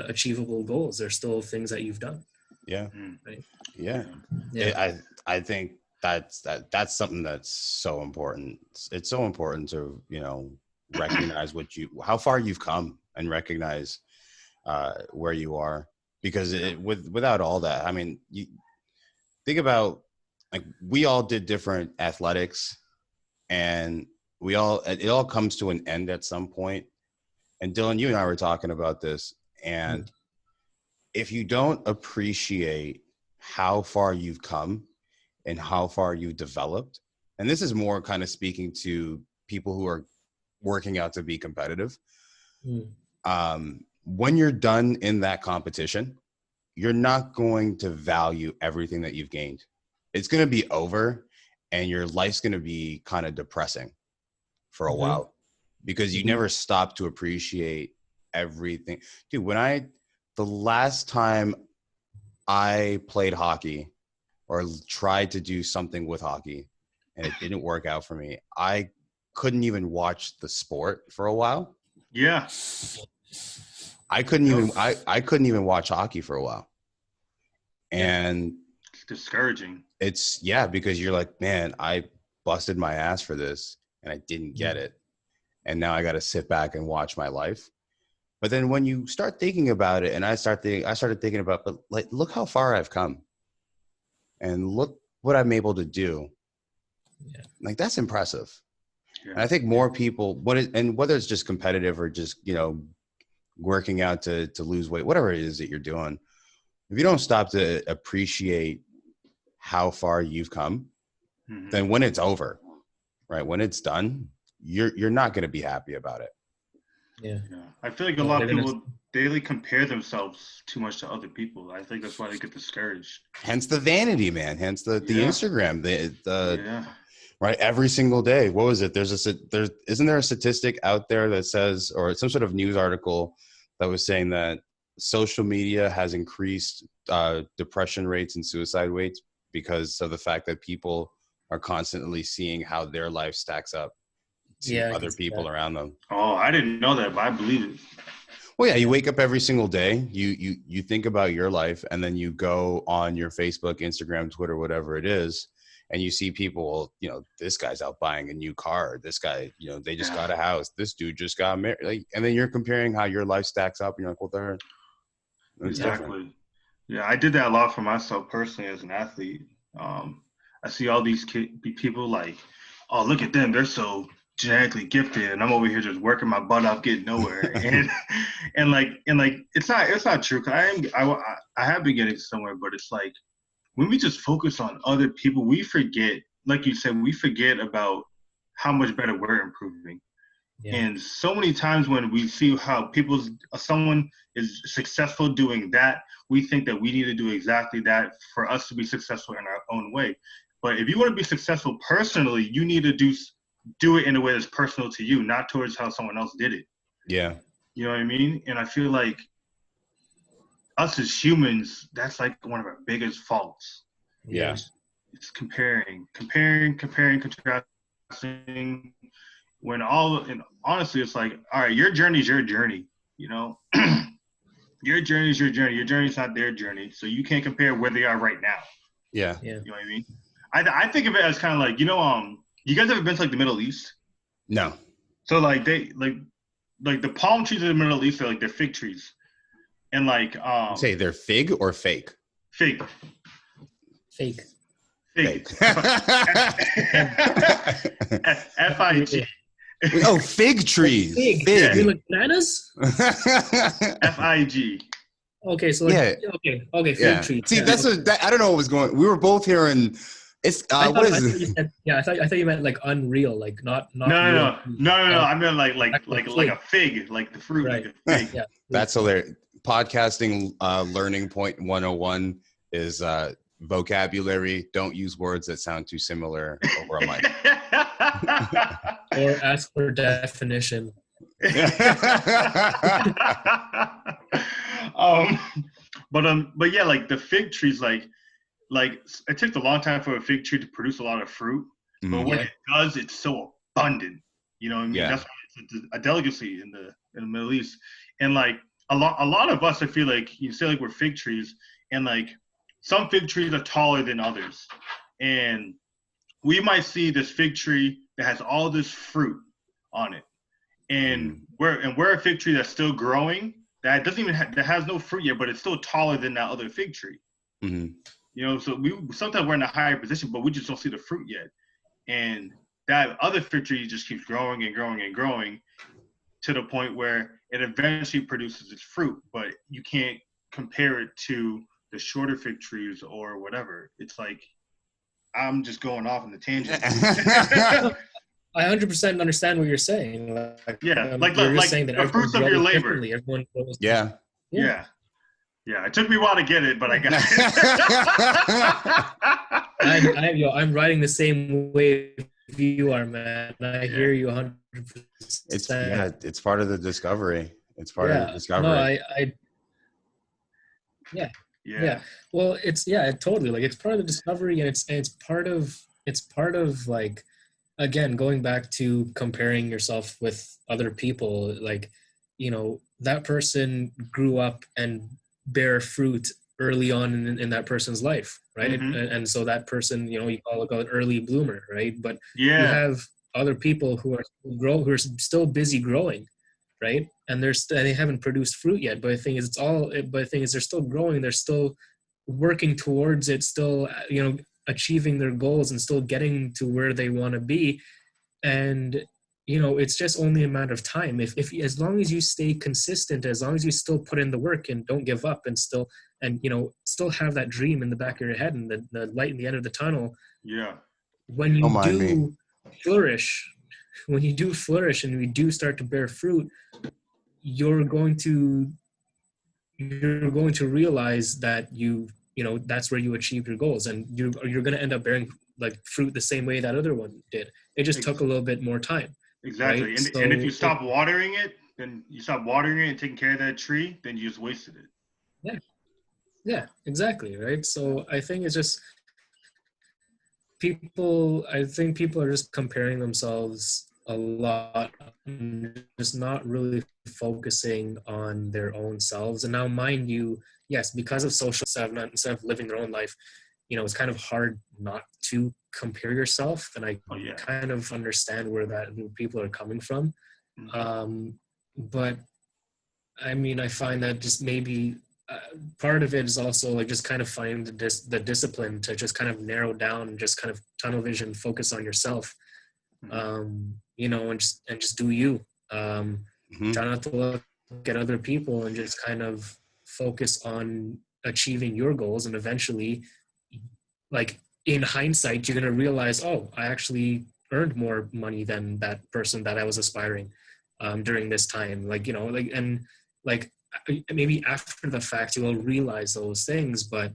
achievable goals. They're still things that you've done. Yeah. Right. Yeah. I think that's something that's so important. It's so important to, recognize how far you've come, and recognize where you are, because without all that, I mean, you think about, like, we all did different athletics, and it all comes to an end at some point. And Dylan, you and I were talking about this, and if you don't appreciate how far you've come and how far you've developed, and this is more kind of speaking to people who are working out to be competitive, when you're done in that competition, you're not going to value everything that you've gained. It's going to be over, and your life's going to be kind of depressing for a while, because you never stop to appreciate everything. Dude, the last time I played hockey or tried to do something with hockey and it didn't work out for me, I couldn't even watch the sport for a while. Yeah. I couldn't even watch hockey for a while. And it's discouraging. Because you're like, man, I busted my ass for this and I didn't get it. And now I got to sit back and watch my life. But then when you start thinking about it, and I started thinking about, but like, look how far I've come, and look what I'm able to do. Yeah. Like, that's impressive. Yeah. And I think more people, whether it's just competitive or just, working out to lose weight, whatever it is that you're doing, if you don't stop to appreciate how far you've come, then when it's over, right? When it's done, you're not going to be happy about it. Yeah. I feel like a lot of people daily compare themselves too much to other people. I think that's why they get discouraged. Hence the vanity, man. Hence the Instagram. The right, every single day. What was it? Isn't there a statistic out there that says, or some sort of news article that was saying that social media has increased depression rates and suicide rates because of the fact that people are constantly seeing how their life stacks up to other people around them. Oh, I didn't know that, but I believe it. Well, yeah, you wake up every single day, you think about your life, and then you go on your Facebook, Instagram, Twitter, whatever it is, and you see people, this guy's out buying a new car. This guy, they just got a house. This dude just got married. And then you're comparing how your life stacks up, and you're like, well, they're Exactly. different. Yeah, I did that a lot for myself personally as an athlete. I see all these people like, oh, look at them. They're so genetically gifted, and I'm over here just working my butt off, getting nowhere. and it's not true. I have been getting somewhere, but it's like when we just focus on other people, we forget, like you said, we forget about how much better we're improving. Yeah. And so many times when we see how someone is successful doing that, we think that we need to do exactly that for us to be successful in our own way. But if you want to be successful personally, you need to do it in a way that's personal to you, not towards how someone else did it. Yeah. You know what I mean? And I feel like us as humans, that's like one of our biggest faults. Yeah. It's comparing, contrasting. When honestly, it's like, all right, your journey is your journey, your journey is your journey. Your journey is not their journey. So you can't compare where they are right now. Yeah. You know what I mean? I think of it as kind of like, you guys ever been to like the Middle East? No. So like they like the palm trees in the Middle East are like they're fig trees. And like you say they're fig or fake? Fig. Fake. Fig. F-I-G. Oh, fig trees. Fig. Fig. You like bananas? F-I-G. Okay, so okay, fig trees. See, that's I don't know what was going. We were both hearing. It's what is it? I thought you meant like unreal, like not. No. I meant like a fig, like the fruit, right. Like a fig. Yeah. That's hilarious. Podcasting learning point 101 is vocabulary. Don't use words that sound too similar over a mic. Or ask for definition. But yeah, like the fig trees, like it takes a long time for a fig tree to produce a lot of fruit, but when it does, it's so abundant. You know what I mean? Yeah. That's why it's a delicacy in the Middle East. And like a lot of us, I feel like you say like we're fig trees, and like some fig trees are taller than others, and we might see this fig tree that has all this fruit on it, and we're a fig tree that's still growing, that doesn't even that has no fruit yet, but it's still taller than that other fig tree. Mm-hmm. So sometimes we're in a higher position, but we just don't see the fruit yet, and that other fig tree just keeps growing and growing and growing to the point where it eventually produces its fruit, but you can't compare it to the shorter fig trees or whatever. It's like, I'm just going off on the tangent. I 100% understand what you're saying. Like you're saying that the fruits of your labor. Everyone goes, yeah. It took me a while to get it, but I got it. I'm riding the same wave you are, man. I hear you 100%. It's part of the discovery. It's part of the discovery. No, Yeah. Well, totally. Like it's part of the discovery, and it's part of like, again, going back to comparing yourself with other people. Like, that person grew up and bear fruit early on in that person's life, right? Mm-hmm. And so that person, you call it an early bloomer, right? But you have other people who are still busy growing, right? And they haven't produced fruit yet. But the thing is, they're still growing. They're still working towards it. Still, achieving their goals and still getting to where they want to be. And it's just only a matter of time. If as long as you stay consistent, as long as you still put in the work and don't give up, and still have that dream in the back of your head and the light in the end of the tunnel. Yeah. when you Don't mind me. do flourish, when you do flourish and you do start to bear fruit, you're going to realize that that's where you achieved your goals, and you're going to end up bearing like fruit the same way that other one did. It just took a little bit more time, right? Exactly. And if So you stop watering it, then you stop watering it and taking care of that tree, then you just wasted it. yeah, exactly, right? So I think it's just people are just comparing themselves a lot and just not really focusing on their own selves. And now, mind you, yes, because of social instead of living their own life, it's kind of hard not to compare yourself. And I Oh yeah. kind of understand where people are coming from. Mm-hmm. But I mean, I find that just maybe part of it is also like just kind of finding the discipline to just kind of narrow down and just kind of tunnel vision, focus on yourself, and just do you. Try not to look at other people and just kind of focus on achieving your goals. And eventually, like in hindsight, you're going to realize, oh, I actually earned more money than that person that I was aspiring during this time. Like maybe after the fact, you will realize those things. But,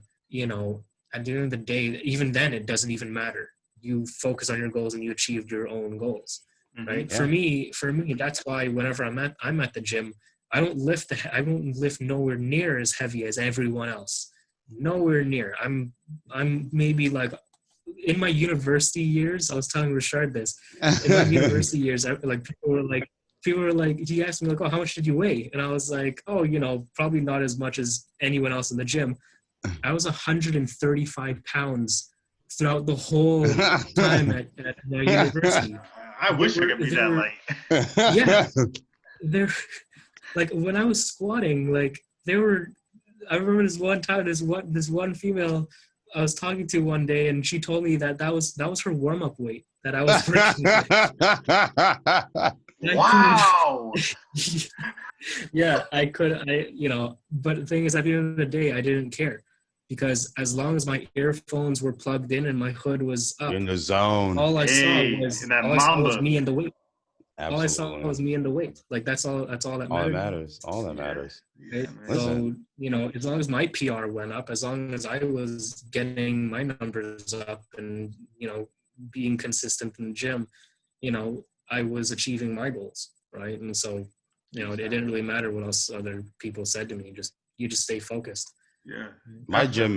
at the end of the day, even then, it doesn't even matter. You focus on your goals and you achieved your own goals. Mm-hmm. Right. Yeah. For me, that's why whenever I'm at the gym, I won't lift nowhere near as heavy as everyone else. Nowhere near. I'm maybe like in my university years. I was telling Richard this. In my university years, people were like, he asked me like, oh, how much did you weigh? And I was like, oh, probably not as much as anyone else in the gym. I was 135 pounds throughout the whole time at my university. I wish I could be that light. Yeah, they're like when I was squatting, like they were. I remember this one time, this one female I was talking to one day, and she told me that was her warm up weight that I was working with. Wow. Yeah, but the thing is, at the end of the day, I didn't care because as long as my earphones were plugged in and my hood was up, You're in the zone. all I saw was me and the weight. Absolutely. All I saw was me and the weight. Like that's all that mattered. All that matters. All that matters. Right? Yeah, So, as long as my PR went up, as long as I was getting my numbers up and, being consistent in the gym, I was achieving my goals. Right. And so, it didn't really matter what else other people said to me. You just stay focused. Yeah. My gym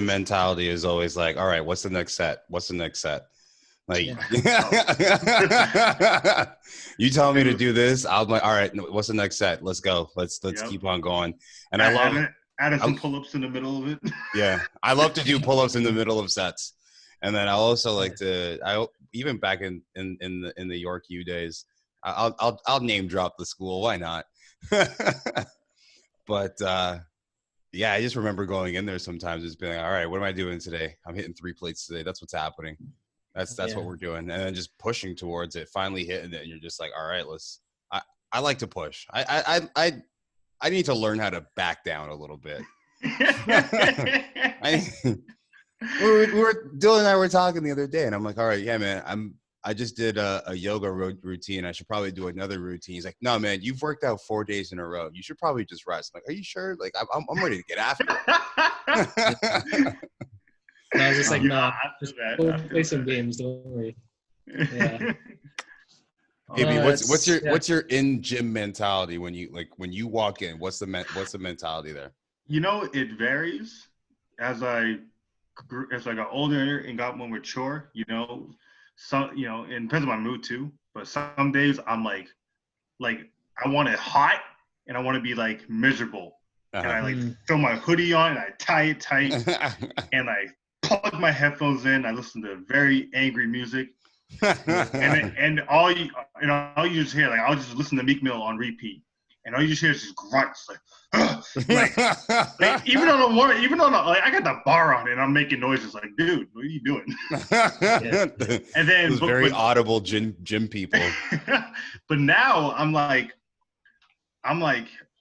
mentality is always like, all right, what's the next set? What's the next set? Like, you tell me to do this, I'm like, all right, what's the next set? Let's go. Let's keep on going. And I love added some pull-ups in the middle of it. Yeah, I love to do pull-ups in the middle of sets, and then I also like to. Even back in the York U days, I'll name drop the school. Why not? But yeah, I just remember going in there sometimes, just being like, all right, what am I doing today? I'm hitting 3 plates today. That's what's happening. That's what we're doing, and then just pushing towards it, finally hitting it, and you're just like, all right, let's. I like to push. I need to learn how to back down a little bit. Dylan and I were talking the other day, and I'm like, all right, yeah, man, I just did a yoga routine. I should probably do another routine. He's like, no, man, you've worked out 4 days in a row. You should probably just rest. I'm like, are you sure? Like, I'm ready to get after it. And I was just like, nah, just go play some games. Don't worry. Yeah. Maybe what's your in gym mentality when you walk in? What's the mentality there? It varies as I got older and got more mature. Some it depends on my mood too. But some days I'm like I want it hot and I want to be like miserable, and I throw my hoodie on and I tie it tight and I plug my headphones in. I listen to very angry music, and all you just hear, like, I'll just listen to Meek Mill on repeat, and all you just hear is just grunts, like even on I got the bar on and I'm making noises like, dude, what are you doing? And then very audible gym people. But now I'm like, all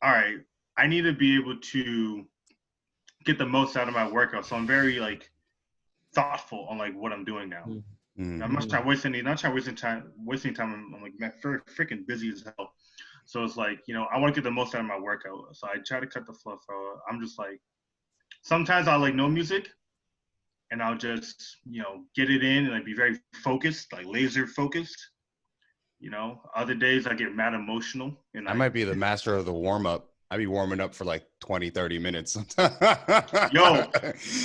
right, I need to be able to get the most out of my workout, so I'm very like thoughtful on like what I'm doing now. Mm. I'm not trying to waste time. I'm like, man, freaking busy as hell. So it's like, I want to get the most out of my workout. So I try to cut the fluff out. I'm just like, sometimes I'll like no music, and I'll just get it in and like be very focused, like laser focused. Other days I get mad emotional, and I might be the master of the warm up. I'd be warming up for like 20, 30 minutes. Yo,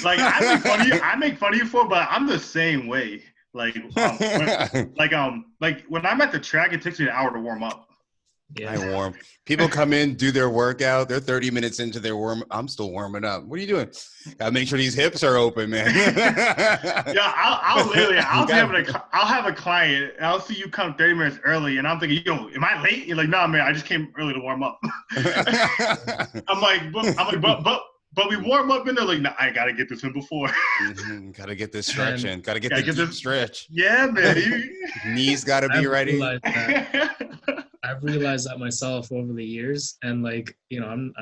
like I make fun of you for it, but I'm the same way. Like when I'm at the track, it takes me an hour to warm up. Yeah. I warm. People come in, do their workout. They're 30 minutes into their warm. I'm still warming up. What are you doing? Gotta make sure these hips are open, man. Yeah, I'll have a client. I'll see you come 30 minutes early, and I'm thinking, am I late? You're like, no, man, I just came early to warm up. I'm like, but we warm up, and they're like, no, I gotta get this in before. Gotta get this stretch in. Gotta get the stretch. Yeah, man. Knees gotta be ready. I've realized that myself over the years, and like, I'm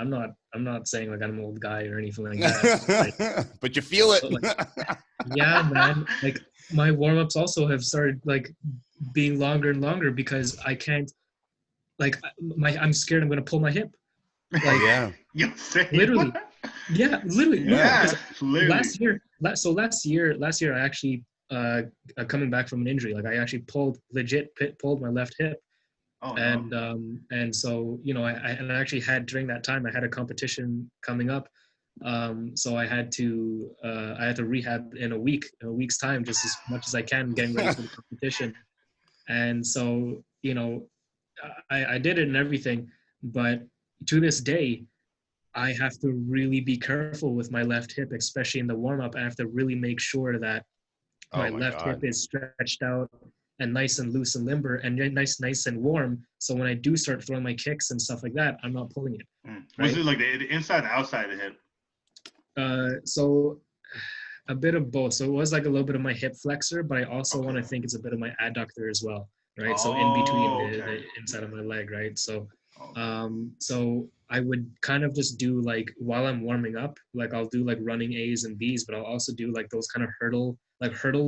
not saying like I'm an old guy or anything like that. Like, but you feel it. Yeah, man. Like my warm-ups also have started like being longer and longer because I can't. Like I'm scared I'm gonna pull my hip. Like literally. Yeah, literally. Yeah, literally. Last year I actually coming back from an injury, like I actually pulled my left hip. Oh, and so I actually had during that time I had a competition coming up, so I had to rehab in a week's time, just as much as I can, getting ready for the competition. And so I did it and everything, but to this day I have to really be careful with my left hip, especially in the warm-up. I have to really make sure that my left hip is stretched out and nice and loose and limber and nice and warm. So when I do start throwing my kicks and stuff like that, I'm not pulling it. Right? Was it like the inside and outside of the hip? So a bit of both. So it was like a little bit of my hip flexor, but I also want to think it's a bit of my adductor as well, right? So in between the inside of my leg, right? So so I would kind of just do like while I'm warming up, like I'll do like running A's and B's, but I'll also do like those kind of hurdle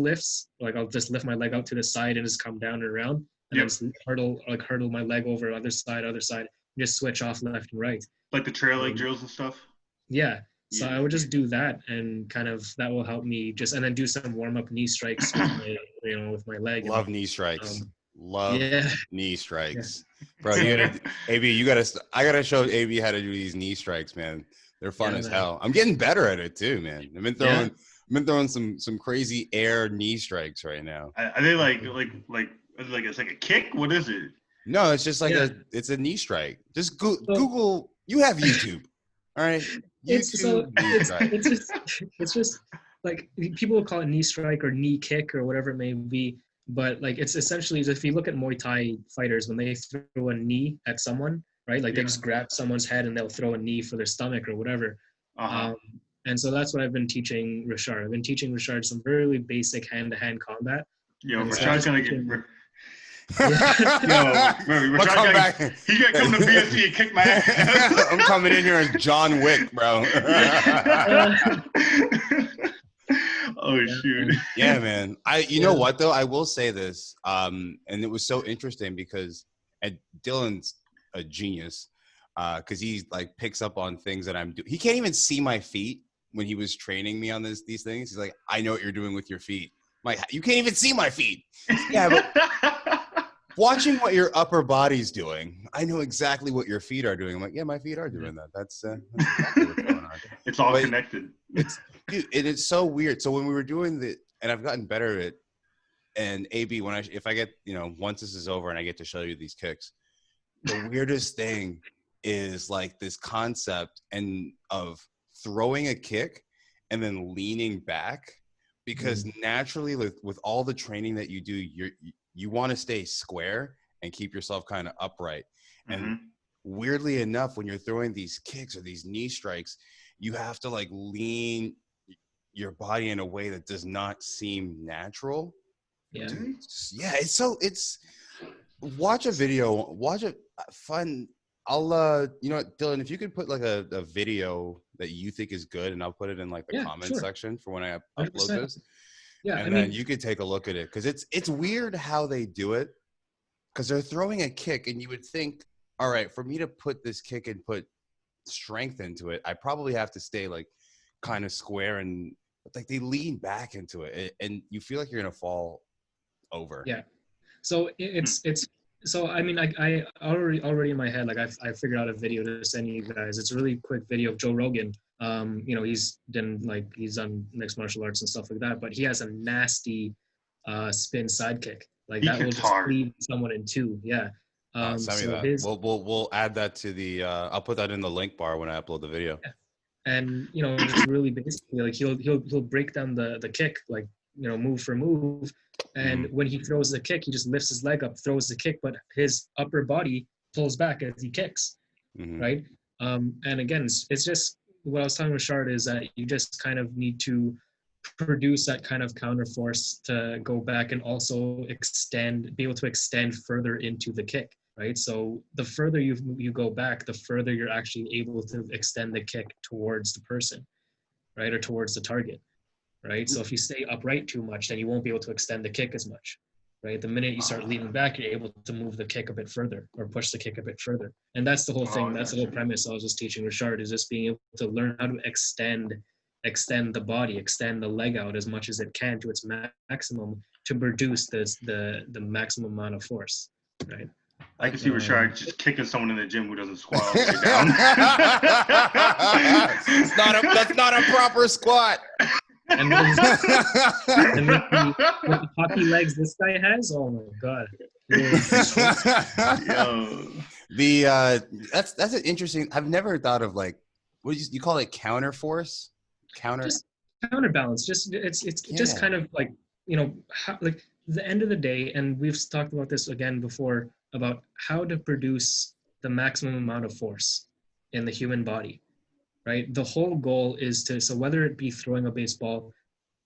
lifts. Like I'll just lift my leg out to the side and just come down and around, and then just hurdle my leg over other side, and just switch off left and right. Like the trail leg drills and stuff. Yeah. So I would just do that, and kind of that will help me and then do some warm up knee strikes with my leg. Love knee strikes. Knee strikes. Bro, I gotta show AB how to do these knee strikes, man. They're fun as hell. I'm getting better at it too, man. I've been throwing some crazy air knee strikes right now. Are they like it's like a kick? What is it? No, it's just like it's a knee strike. Just Google. You have YouTube, all right? It's just like people will call it knee strike or knee kick or whatever it may be. But like it's essentially, if you look at Muay Thai fighters, when they throw a and at someone, right? Like they just grab someone's head and they'll throw a knee for their stomach or whatever. And so that's what I've been teaching Rashard. I've been teaching Rashard some really basic hand-to-hand combat. Rashard's gonna get. Rashard he got come to BSC and kick my ass. I'm coming in here as John Wick, bro. Oh shoot. Yeah, man. You know what though? I will say this. And it was so interesting because Dylan's a genius. Because he like picks up on things that I'm doing. He can't even see my feet when he was training me on these things. He's like, I know what you're doing with your feet. I'm like, you can't even see my feet. Yeah, but watching what your upper body's doing, I know exactly what your feet are doing. I'm like, yeah, my feet are doing that. That's exactly what's going on. It's all connected. It's so weird. So when we were doing and I've gotten better at it, and AB, if I get, once this is over and I get to show you these kicks, the weirdest thing is like this concept of throwing a kick and then leaning back, because naturally with all the training that you do, you want to stay square and keep yourself kind of upright. And weirdly enough, when you're throwing these kicks or these knee strikes, you have to like lean your body in a way that does not seem natural. Yeah. It's watch a video, watch it fun. I'll Dylan, if you could put like a video that you think is good, and I'll put it in like the comment section for when I upload this. Yeah, And I then mean, you could take a look at it because it's weird how they do it because they're throwing a kick and you would think, all right, for me to put this kick and put strength into it, I probably have to stay like kind of square and like they lean back into it and you feel like you're gonna fall over. yeah. So it's so I mean I already in my head, like I figured out a video to send you guys. It's a really quick video of Joe Rogan. You know, he's done mixed martial arts and stuff like that, but he has a nasty spin sidekick. Like He that will kicks just hard. cleave someone in two. Yeah. Send me So that. his We'll add that to the. I'll put that in the link bar when I upload the video. and you know just really basically like he'll break down the kick, like, you know, move for move, and when he throws the kick he just lifts his leg up, throws the kick, but his upper body pulls back as he kicks, Mm-hmm. right? And again, it's just what I was talking with Shard is that you just kind of need to produce that kind of counter force to go back and also be able to extend further into the kick, right? So the further you go back, the further you're actually able to extend the kick towards the person, right? Or towards the target, right? So if you stay upright too much, then you won't be able to extend the kick as much, right? The minute you start leaning back, you're able to move the kick a bit further or push the kick a bit further. And that's the whole thing. That's the whole premise I was just teaching Richard, is just being able to learn how to extend the body, extend the leg out as much as it can to its maximum to produce the maximum amount of force, right? I can see Rashard just kicking someone in the gym who doesn't squat all the way down. That's not a proper squat. And with the hockey legs this guy has, oh my god. That's an interesting. I've never thought of like, what do you call it? Counter force, just counterbalance. Just just kind of like, you know, like the end of the day, and we've talked about this again before about how to produce the maximum amount of force in the human body, right? The whole goal is so whether it be throwing a baseball,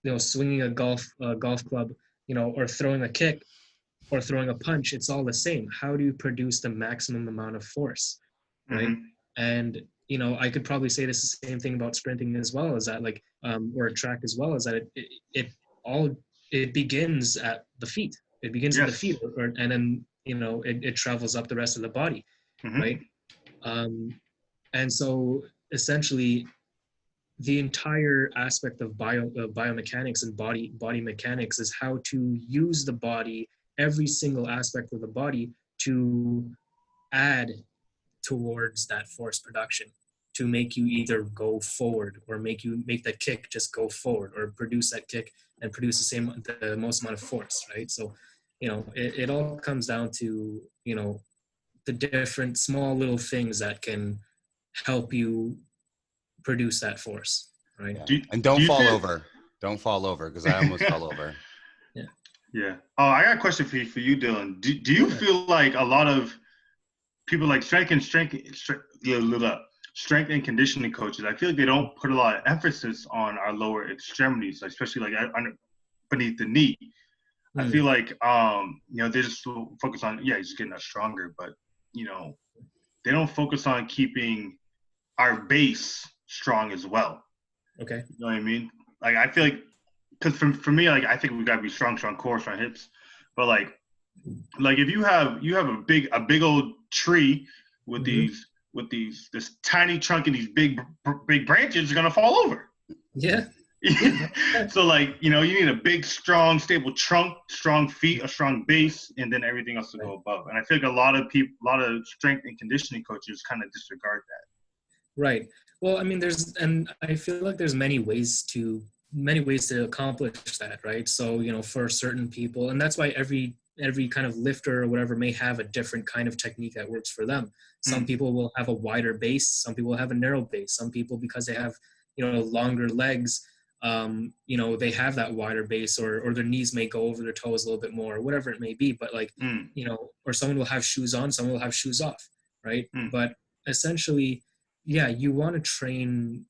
you know, swinging a golf club, you know, or throwing a kick or throwing a punch, it's all the same. How do you produce the maximum amount of force, right? Mm-hmm. And you know, I could probably say this the same thing about sprinting as well, as that like or a track as well, as that it begins at the feet. It begins at the feet, and then, you know, it travels up the rest of the body, right? And so essentially the entire aspect of biomechanics and body mechanics is how to use the body, every single aspect of the body, to add towards that force production, to make you either go forward or make that kick just go forward, or produce that kick and produce the most amount of force, right? So, you know, it all comes down to, you know, the different small little things that can help you produce that force, right? Yeah. And don't fall over. Don't fall over, because I almost fell over. Yeah. Oh, I got a question for you, Dylan. Do you feel like a lot of people like strength and conditioning coaches, I feel like they don't put a lot of emphasis on our lower extremities, especially like beneath the knee. I feel like you know, they just focus on just getting us stronger, but you know, they don't focus on keeping our base strong as well. Okay. You know what I mean? Like, I feel like, because for me, like, I think we gotta be strong core, strong hips, but like if you have a big old tree with this tiny trunk and these big branches, are gonna fall over. Yeah. So like, you know, you need a big, strong, stable trunk, strong feet, a strong base, and then everything else to go above. And I feel like a lot of strength and conditioning coaches kind of disregard that. Right. Well, I mean, I feel like there's many ways to accomplish that, right? So, you know, for certain people, and that's why every kind of lifter or whatever may have a different kind of technique that works for them. Some people will have a wider base, some people will have a narrow base, some people, because they have, you know, longer legs, you know, they have that wider base, or their knees may go over their toes a little bit more, or whatever it may be. But like, you know, or someone will have shoes on, someone will have shoes off, right? But essentially, yeah, you want to train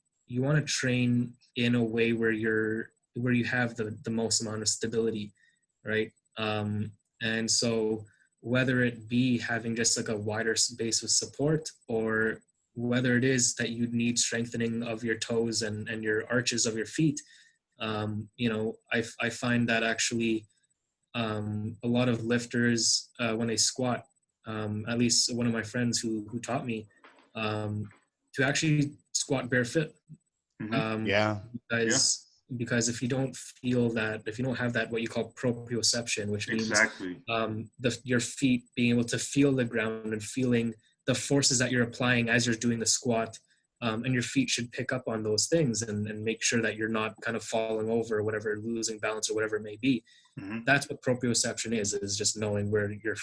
in a way where you have the most amount of stability, right? And so whether it be having just like a wider base of support, or whether it is that you need strengthening of your toes and your arches of your feet, I find that actually a lot of lifters when they squat, at least one of my friends who taught me to actually squat barefoot, Mm-hmm. Yeah. Yeah. because if you don't feel that, if you don't have that what you call proprioception, which means Exactly. your feet being able to feel the ground and feeling the forces that you're applying as you're doing the squat, and your feet should pick up on those things and make sure that you're not kind of falling over or whatever, losing balance or whatever it may be. Mm-hmm. That's what proprioception is just knowing where your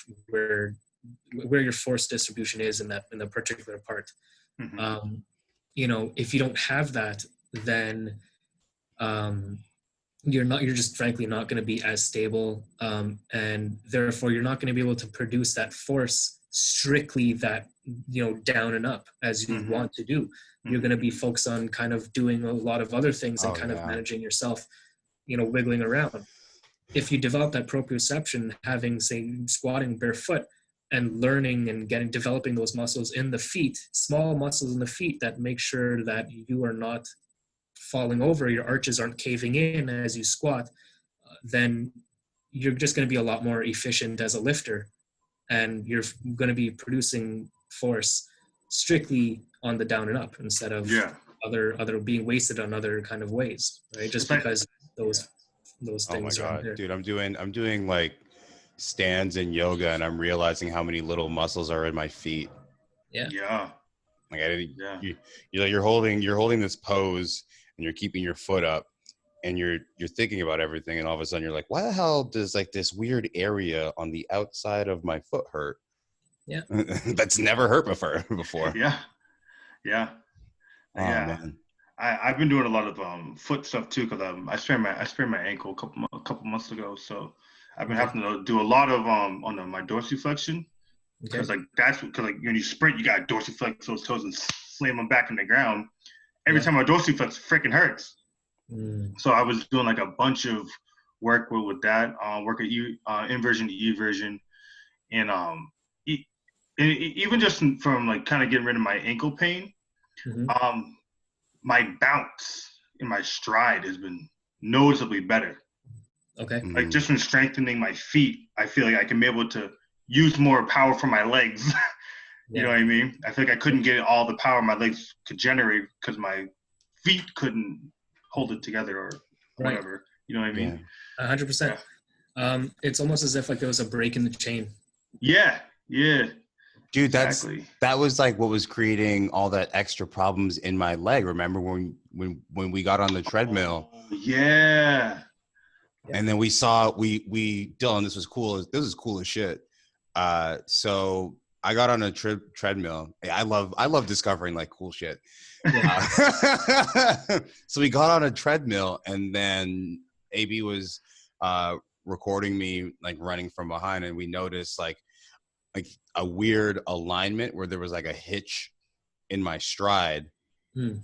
force distribution is in the particular part. Mm-hmm. If you don't have that, then you're just frankly not going to be as stable, and therefore you're not going to be able to produce that force strictly that down and up as you Mm-hmm. want to do. You're going to be focused on kind of doing a lot of other things and Oh, kind of yeah. managing yourself, wiggling around. If you develop that proprioception, having, say, squatting barefoot and learning and developing those muscles in the feet, small muscles in the feet that make sure that you are not falling over, your arches aren't caving in as you squat, then you're just going to be a lot more efficient as a lifter, and you're going to be producing force strictly on the down and up instead of Yeah. other being wasted on other kind of ways, right? Just It's like, because those Oh my things are God, there. dude, I'm doing like stands in yoga, and I'm realizing how many little muscles are in my feet. Yeah. yeah. Like I didn't. Yeah. You're holding this pose, and you're keeping your foot up, and you're thinking about everything, and all of a sudden you're like, why the hell does like this weird area on the outside of my foot hurt? Yeah. That's never hurt before. Yeah. Yeah. Oh Yeah. man. I've been doing a lot of foot stuff too, because I sprained my ankle a couple months ago, so I've been Okay. having to do a lot of my dorsiflexion, Okay. because like when you sprint, you got to dorsiflex those toes and slam them back in the ground. Every Yeah. time I dorsiflex, freaking hurts. Mm. So I was doing like a bunch of work with that, work at inversion to eversion, and even just from like kind of getting rid of my ankle pain. Mm-hmm. My bounce in my stride has been noticeably better. Okay. Like just from strengthening my feet, I feel like I can be able to use more power from my legs. You know what I mean? I feel like I couldn't get all the power my legs could generate because my feet couldn't hold it together or whatever. Right. You know what I mean? 100%. Yeah. It's almost as if like there was a break in the chain. Yeah. Yeah. Dude, exactly. that was like what was creating all that extra problems in my leg. Remember when we got on the treadmill? Oh, yeah. And then we saw Dylan, this was cool. This is cool as shit. So I got on a treadmill. I love discovering like cool shit. Yeah. So we got on a treadmill, and then AB was recording me like running from behind, and we noticed like a weird alignment where there was like a hitch in my stride, and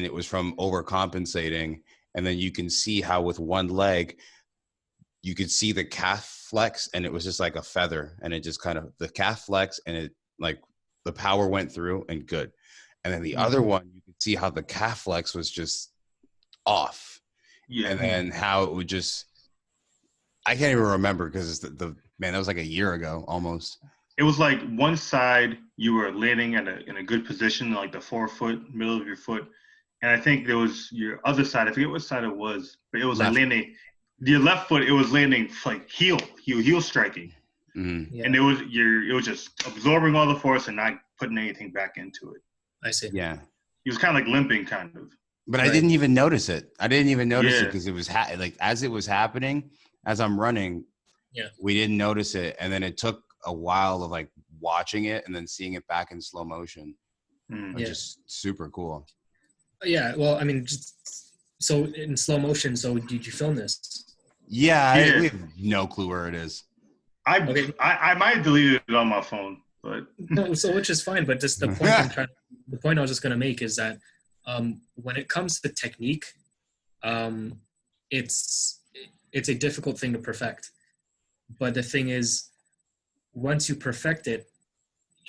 it was from overcompensating. And then you can see how with one leg you could see the calf flex, and it was just like a feather, and it just kind of the calf flex, and it like the power went through and good. And then the other one, you could see how the calf flex was just off. Yeah. And then how it would just, I can't even remember because it's the man, that was like a year ago almost. It was like one side you were landing in a good position, like the forefoot, middle of your foot. And I think there was your other side, I forget what side it was, but it was left. Like landing, your left foot, it was landing like heel striking. Mm-hmm. Yeah. And it was just absorbing all the force and not putting anything back into it. I see. Yeah. He was kind of like limping kind of. But right. I didn't even notice it. I didn't even notice it because it was like as it was happening, as I'm running, we didn't notice it. And then it took a while of like watching it and then seeing it back in slow motion. Just super cool. Yeah. Well, I mean, so in slow motion, so did you film this? Yeah. We have no clue where it is. I might have deleted it on my phone, but no, so which is fine. But just the point the point I was just going to make is that when it comes to technique, it's a difficult thing to perfect. But the thing is, once you perfect it,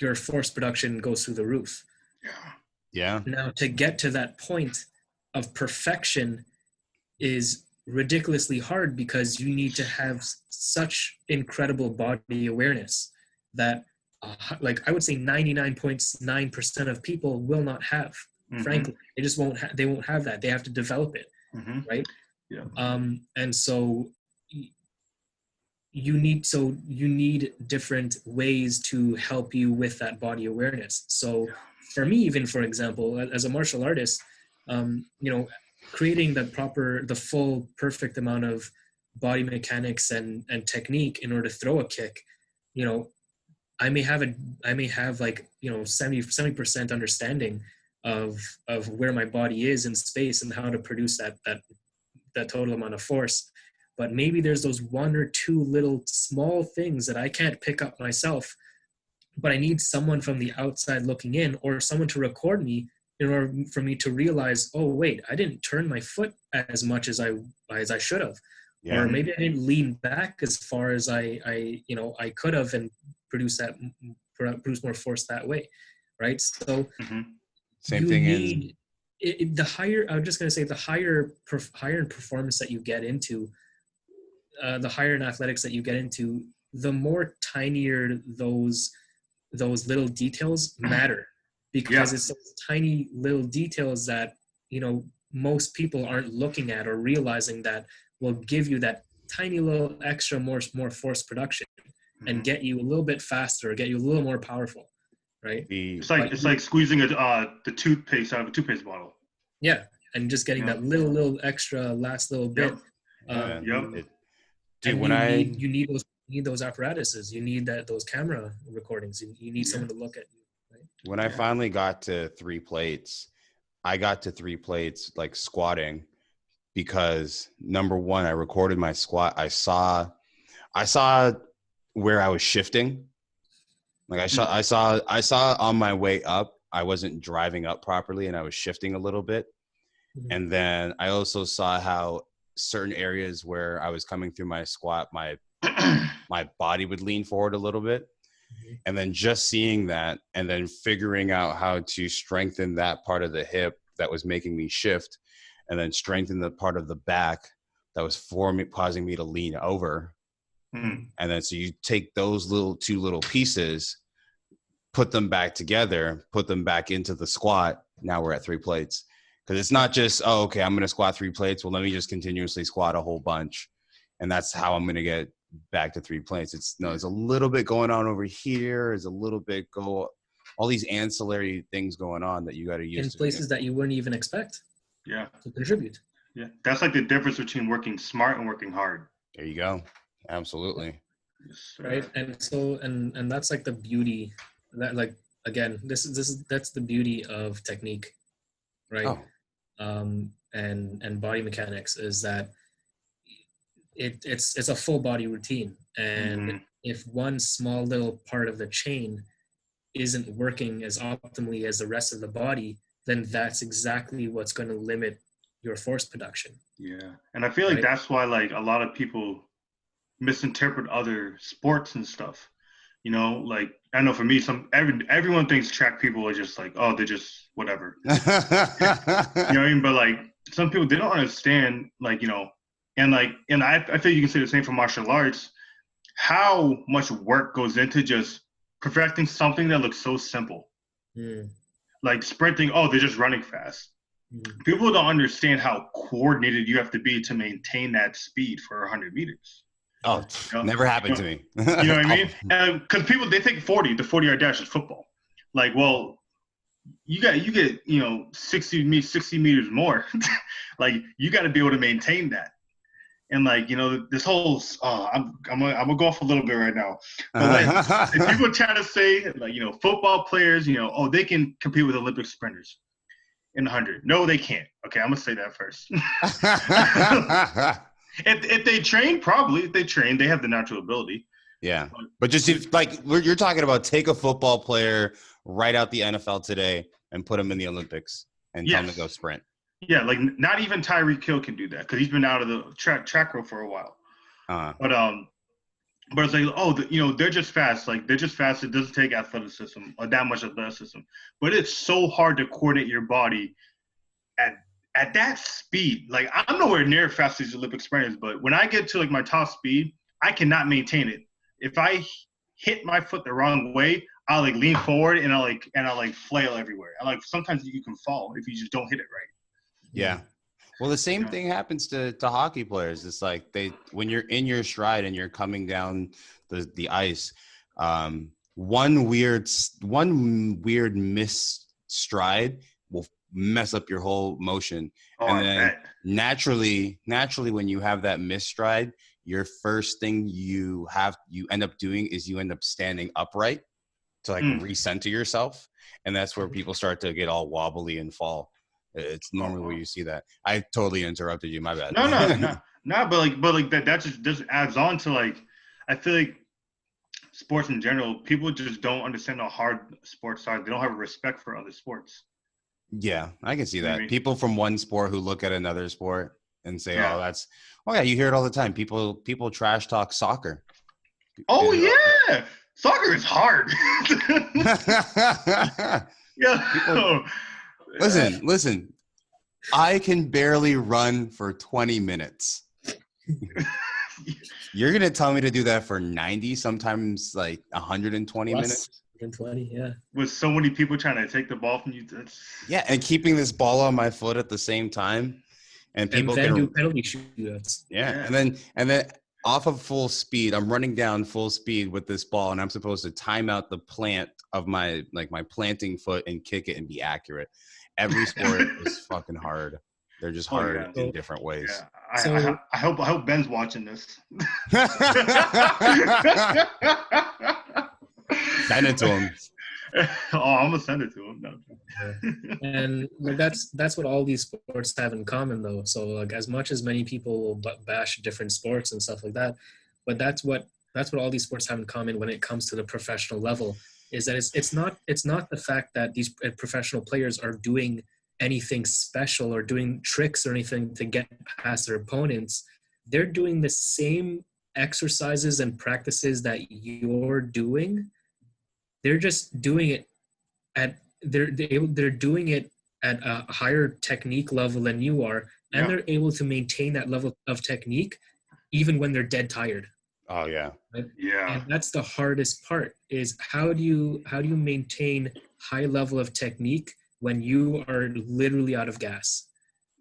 your force production goes through the roof. Yeah. Now, to get to that point of perfection is ridiculously hard because you need to have such incredible body awareness that like I would say 99.9% of people will not have. Frankly, they just they won't have that. They have to develop it, right? Yeah. And so you need different ways to help you with that body awareness. So for me, even for example, as a martial artist, creating the full perfect amount of body mechanics and technique in order to throw a kick, I may have 70% understanding of where my body is in space and how to produce that total amount of force. But maybe there's those one or two little small things that I can't pick up myself, but I need someone from the outside looking in, or someone to record me in order for me to realize, oh wait, I didn't turn my foot as much as I should have. Yeah. Or maybe I didn't lean back as far as I could have, and produce more force that way, right? So same thing in the higher, I'm just going to say, the higher in performance that you get into, the higher in athletics that you get into, the more tinier those little details matter, because it's those tiny little details that most people aren't looking at or realizing that will give you that tiny little extra more force production and get you a little bit faster, get you a little more powerful, right? It's like squeezing the toothpaste out of a toothpaste bottle. Yeah, and just getting that little extra last little bit. Dude, you need those apparatuses. You need those camera recordings. You need someone to look at you. Right? When I finally got to 3 plates, I got to 3 plates like squatting, because number one, I recorded my squat. I saw where I was shifting. Like I saw on my way up, I wasn't driving up properly and I was shifting a little bit. And then I also saw how certain areas where I was coming through my squat, my body would lean forward a little bit. And then just seeing that and then figuring out how to strengthen that part of the hip that was making me shift, and then strengthen the part of the back that was causing me to lean over. And then so you take those two little pieces, put them back together, put them back into the squat. Now we're at 3 plates. Because it's not just, oh, okay, I'm going to squat 3 plates. Well, let me just continuously squat a whole bunch, and that's how I'm going to get back to 3 plates. There's a little bit going on over here. There's a little bit all these ancillary things going on that you got to use in places that you wouldn't even expect. Yeah. To contribute. Yeah, that's like the difference between working smart and working hard. There you go. Absolutely. Right, and so and that's like the beauty that, like, again, that's the beauty of technique, right? Oh. And body mechanics is that it's a full body routine, and if one small little part of the chain isn't working as optimally as the rest of the body, then that's exactly what's going to limit your force production. Yeah, and I feel like that's why like a lot of people misinterpret other sports and stuff. Like I know for me, everyone thinks track people are just like, oh, they're just whatever. You know what I mean? But like some people, they don't understand, like, and I feel you can say the same for martial arts, how much work goes into just perfecting something that looks so simple. Like sprinting, oh, they're just running fast. People don't understand how coordinated you have to be to maintain that speed for 100 meters. Oh, never happened to me. You know what I mean? Because people, they think the 40-yard dash is football. Like, well, you get 60 meters more. Like, you got to be able to maintain that. And like, this whole I'm gonna go off a little bit right now. But like, if people try to say, like, football players, oh, they can compete with Olympic sprinters in 100. No, they can't. Okay, I'm gonna say that first. If they train, probably. If they train, they have the natural ability. Yeah. But just you're talking about, take a football player right out the NFL today and put him in the Olympics and tell him to go sprint. Yeah, like not even Tyreek Hill can do that because he's been out of the track row for a while. But it's like, oh, they're just fast. Like, they're just fast. It doesn't take athleticism or that much athleticism. But it's so hard to coordinate your body at at that speed, like I'm nowhere near fast as Olympic sprinters, but when I get to like my top speed, I cannot maintain it. If I hit my foot the wrong way, I'll like lean forward and I'll like flail everywhere. And like sometimes you can fall if you just don't hit it right. Yeah. Well, the same thing happens to hockey players. It's like when you're in your stride and you're coming down the ice, one weird miss stride will mess up your whole motion. Oh, And I then bet. naturally, when you have that miss stride, your first thing you end up doing is you end up standing upright to like recenter yourself. And that's where people start to get all wobbly and fall. It's normally where you see that. I totally interrupted you. My bad. No. But like that just adds on to like, I feel like sports in general, people just don't understand how hard sports are. They don't have a respect for other sports. Yeah, I can see You know what that. I mean? People from one sport who look at another sport and say, Yeah. "Oh yeah, you hear it all the time." People trash talk soccer. Oh yeah, soccer is hard. Yeah. Listen. I can barely run for 20 minutes. You're going to tell me to do that for 90, sometimes like 120 minutes? 120, yeah. With so many people trying to take the ball from you. Yeah, and keeping this ball on my foot at the same time. And people then can do penalty shootouts. Yeah. And then off of full speed, I'm running down full speed with this ball, and I'm supposed to time out the plant of my planting foot and kick it and be accurate. Every sport is fucking hard. They're just hard in different ways. Yeah. I hope Ben's watching this. Send it to him. I'm gonna send it to him. No. And like that's what all these sports have in common, though. So like, as much as many people will bash different sports and stuff like that, but that's what all these sports have in common when it comes to the professional level. Is that it's not the fact that these professional players are doing anything special or doing tricks or anything to get past their opponents. They're doing the same exercises and practices that you're doing. They're just doing it they're doing it at a higher technique level than you are, and they're able to maintain that level of technique even when they're dead tired. Oh yeah. Right? Yeah. And that's the hardest part, is how do you maintain high level of technique when you are literally out of gas,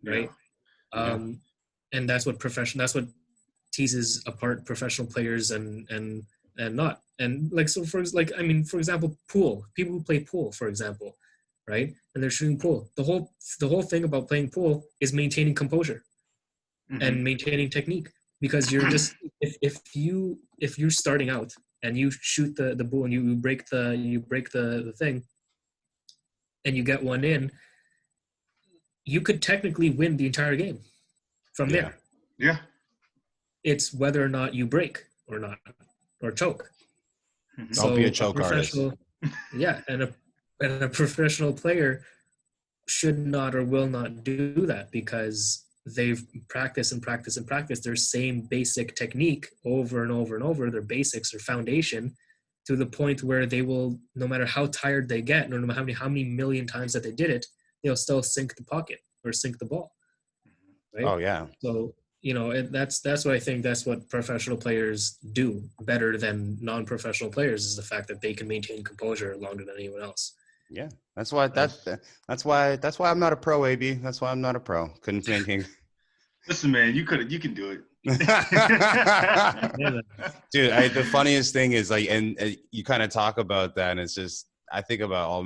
right? And that's what teases apart professional players and not. And like, so for example, pool, people who play pool, for example, right? And they're shooting pool. The whole thing about playing pool is maintaining composure and maintaining technique. Because you're just if you're starting out and you shoot the ball and you break the thing and you get one in, you could technically win the entire game from there. Yeah. It's whether or not you break or not, or choke. Don't be a choke artist. Yeah, and a professional player should not or will not do that, because they've practiced their same basic technique over and over and over, their basics or foundation, to the point where they will, no matter how tired they get, no matter how many million times that they did it, they'll still sink the pocket or sink the ball. Right? Oh yeah. So, that's what I think, that's what professional players do better than non-professional players, is the fact that they can maintain composure longer than anyone else. Yeah, that's why I'm not a pro, AB. That's why I'm not a pro. Couldn't maintain. Listen, man, you can do it. Dude, the funniest thing is like, and you kind of talk about that, and it's just, I think about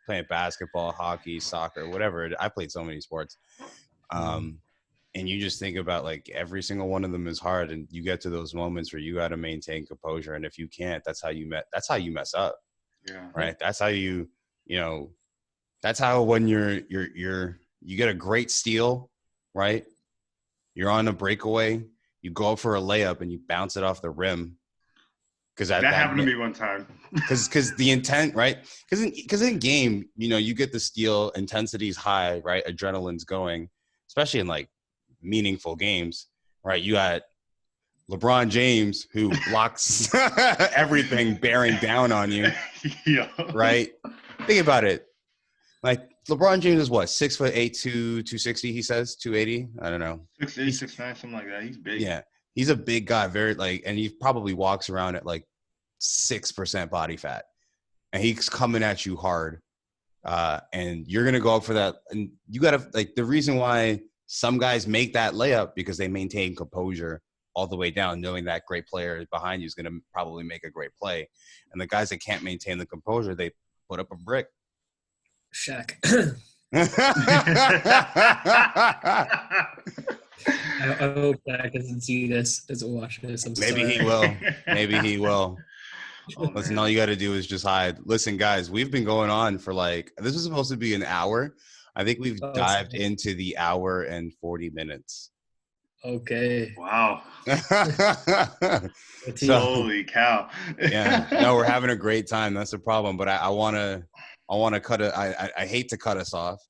playing basketball, hockey, soccer, whatever. I played so many sports, and you just think about like every single one of them is hard, and you get to those moments where you got to maintain composure, and if you can't, that's how you mess up. Yeah. Right. That's how that's how when you get a great steal, right? You're on a breakaway, you go for a layup and you bounce it off the rim. Because that happened to me one time. Because the intent, right? Because in game, you get the steal, intensity's high, right? Adrenaline's going, especially in like meaningful games, right? You got LeBron James, who blocks everything bearing down on you. Yeah. Right? Think about it. Like, LeBron James is what, 6'8", 260, he says, 280. I don't know. 6'8", 6'9", something like that. He's big. Yeah. He's a big guy, very and he probably walks around at like 6% body fat. And he's coming at you hard. And you're gonna go up for that. And you gotta the reason why some guys make that layup because they maintain composure all the way down, knowing that great player behind you is gonna probably make a great play. And the guys that can't maintain the composure, they put up a brick. Shaq. I hope Shaq doesn't see this, doesn't watch this. Maybe he will. Maybe he will. Listen, all you got to do is just hide. Listen, guys, we've been going on for this was supposed to be an hour. I think we've dived into the hour and 40 minutes. Okay. Wow. So, holy cow. Yeah. No, we're having a great time. That's the problem. But I want to cut it. I hate to cut us off.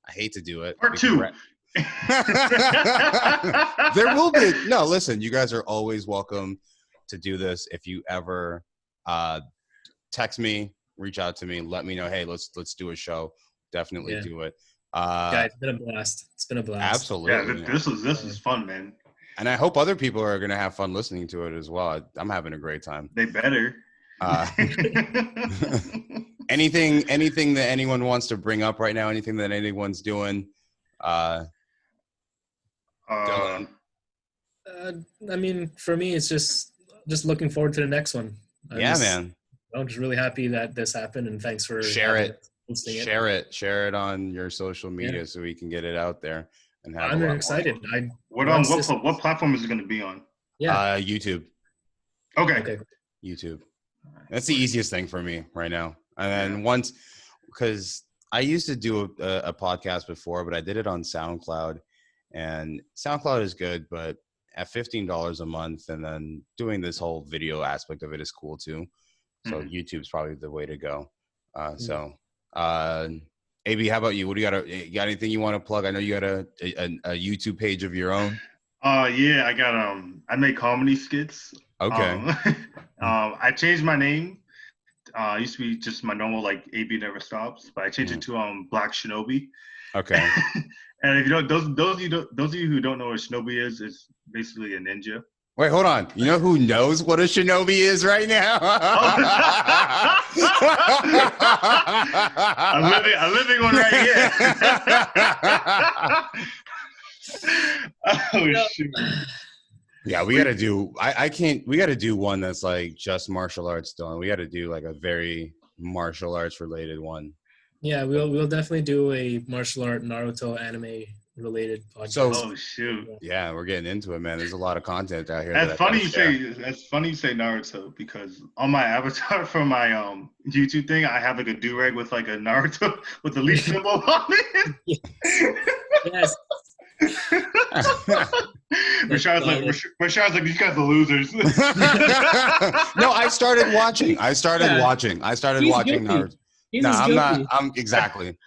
I hate to do it. Part 2. There will be. No, listen, you guys are always welcome to do this. If you ever text me, reach out to me, let me know, hey, let's do a show. Definitely do it. Guys, it's been a blast. It's been a blast. Absolutely. Yeah, this is fun, man. And I hope other people are going to have fun listening to it as well. I'm having a great time. They better. Anything that anyone wants to bring up right now? Anything that anyone's doing? I mean, for me, it's just looking forward to the next one. Man. I'm just really happy that this happened, and thanks for share it. Share it on your social media so we can get it out there and have. I'm excited. What platform is it going to be on? Yeah, YouTube. Okay. YouTube. That's the easiest thing for me right now. And then because I used to do a podcast before, but I did it on SoundCloud, and SoundCloud is good, but at $15 a month, and then doing this whole video aspect of it is cool too. So YouTube's probably the way to go. AB, how about you? What do you got? You got anything you want to plug? I know you got a YouTube page of your own. Yeah, I got I make comedy skits. Okay. I changed my name. It used to be just my normal AB Never Stops, but I changed it to Black Shinobi. Okay. And if you don't, those of you who don't know what Shinobi is, it's basically a ninja. Wait, hold on. You know who knows what a shinobi is right now? I'm living one right here. Oh shoot. Yeah, we gotta do. We gotta do one that's just martial arts done. We gotta do a very martial arts related one. Yeah, we'll definitely do a martial art Naruto anime related podcast. Oh shoot! Yeah, we're getting into it, man. There's a lot of content out here. That's funny you say Naruto, because on my avatar for my YouTube thing, I have a do-rag with a Naruto with the leaf symbol on it. Yes. Rashad's like, these guys are losers. No, I started watching Naruto. No, I'm not. I'm exactly.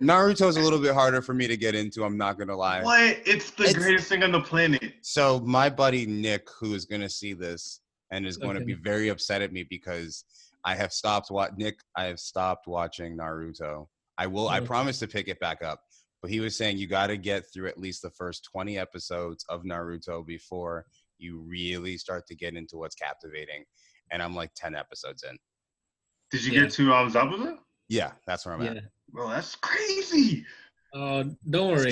Naruto's a little bit harder for me to get into. I'm not gonna lie. What? It's the greatest thing on the planet. So my buddy Nick, who is gonna see this and is going to be very upset at me because I have stopped watching Naruto. I promise to pick it back up. But he was saying you got to get through at least the first 20 episodes of Naruto before you really start to get into what's captivating. And I'm 10 episodes in. Did you get to Zabuza? Yeah, that's where I'm at. Bro, that's crazy. Don't worry.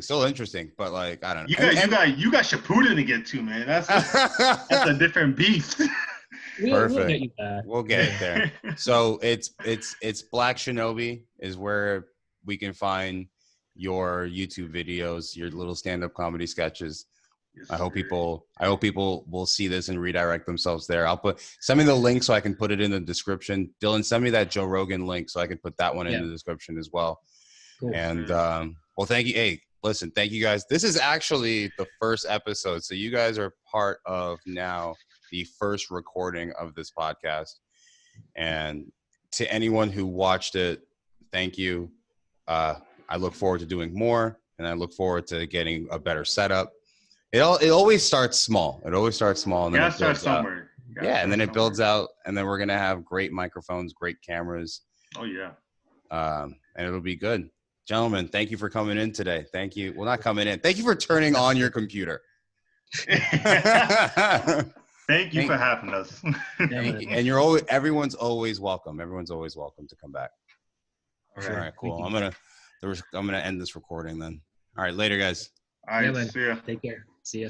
Still interesting, but I don't know. You got Shippuden to get to, man. That's a different beast. Perfect. We'll get it there. So it's Black Shinobi is where we can find your YouTube videos, your little stand-up comedy sketches. Yes, I hope people will see this and redirect themselves there. Send me the link so I can put it in the description. Dylan, send me that Joe Rogan link so I can put that one in the description as well. Cool. And well, thank you. Hey, listen, thank you guys. This is actually the first episode, so you guys are part of now the first recording of this podcast. And to anyone who watched it, thank you. I look forward to doing more, and I look forward to getting a better setup. It always starts small. And then it builds out. And then it builds out, and then we're gonna have great microphones, great cameras. Oh yeah. and it'll be good. Gentlemen, thank you for coming in today. Thank you. Well, not coming in. Thank you for turning on your computer. Thank you for having us. Thank you. And everyone's always welcome. Everyone's always welcome to come back. All Sure. right, cool. I'm gonna end this recording then. All right, later, guys. All right, man. see ya. Take care. See ya.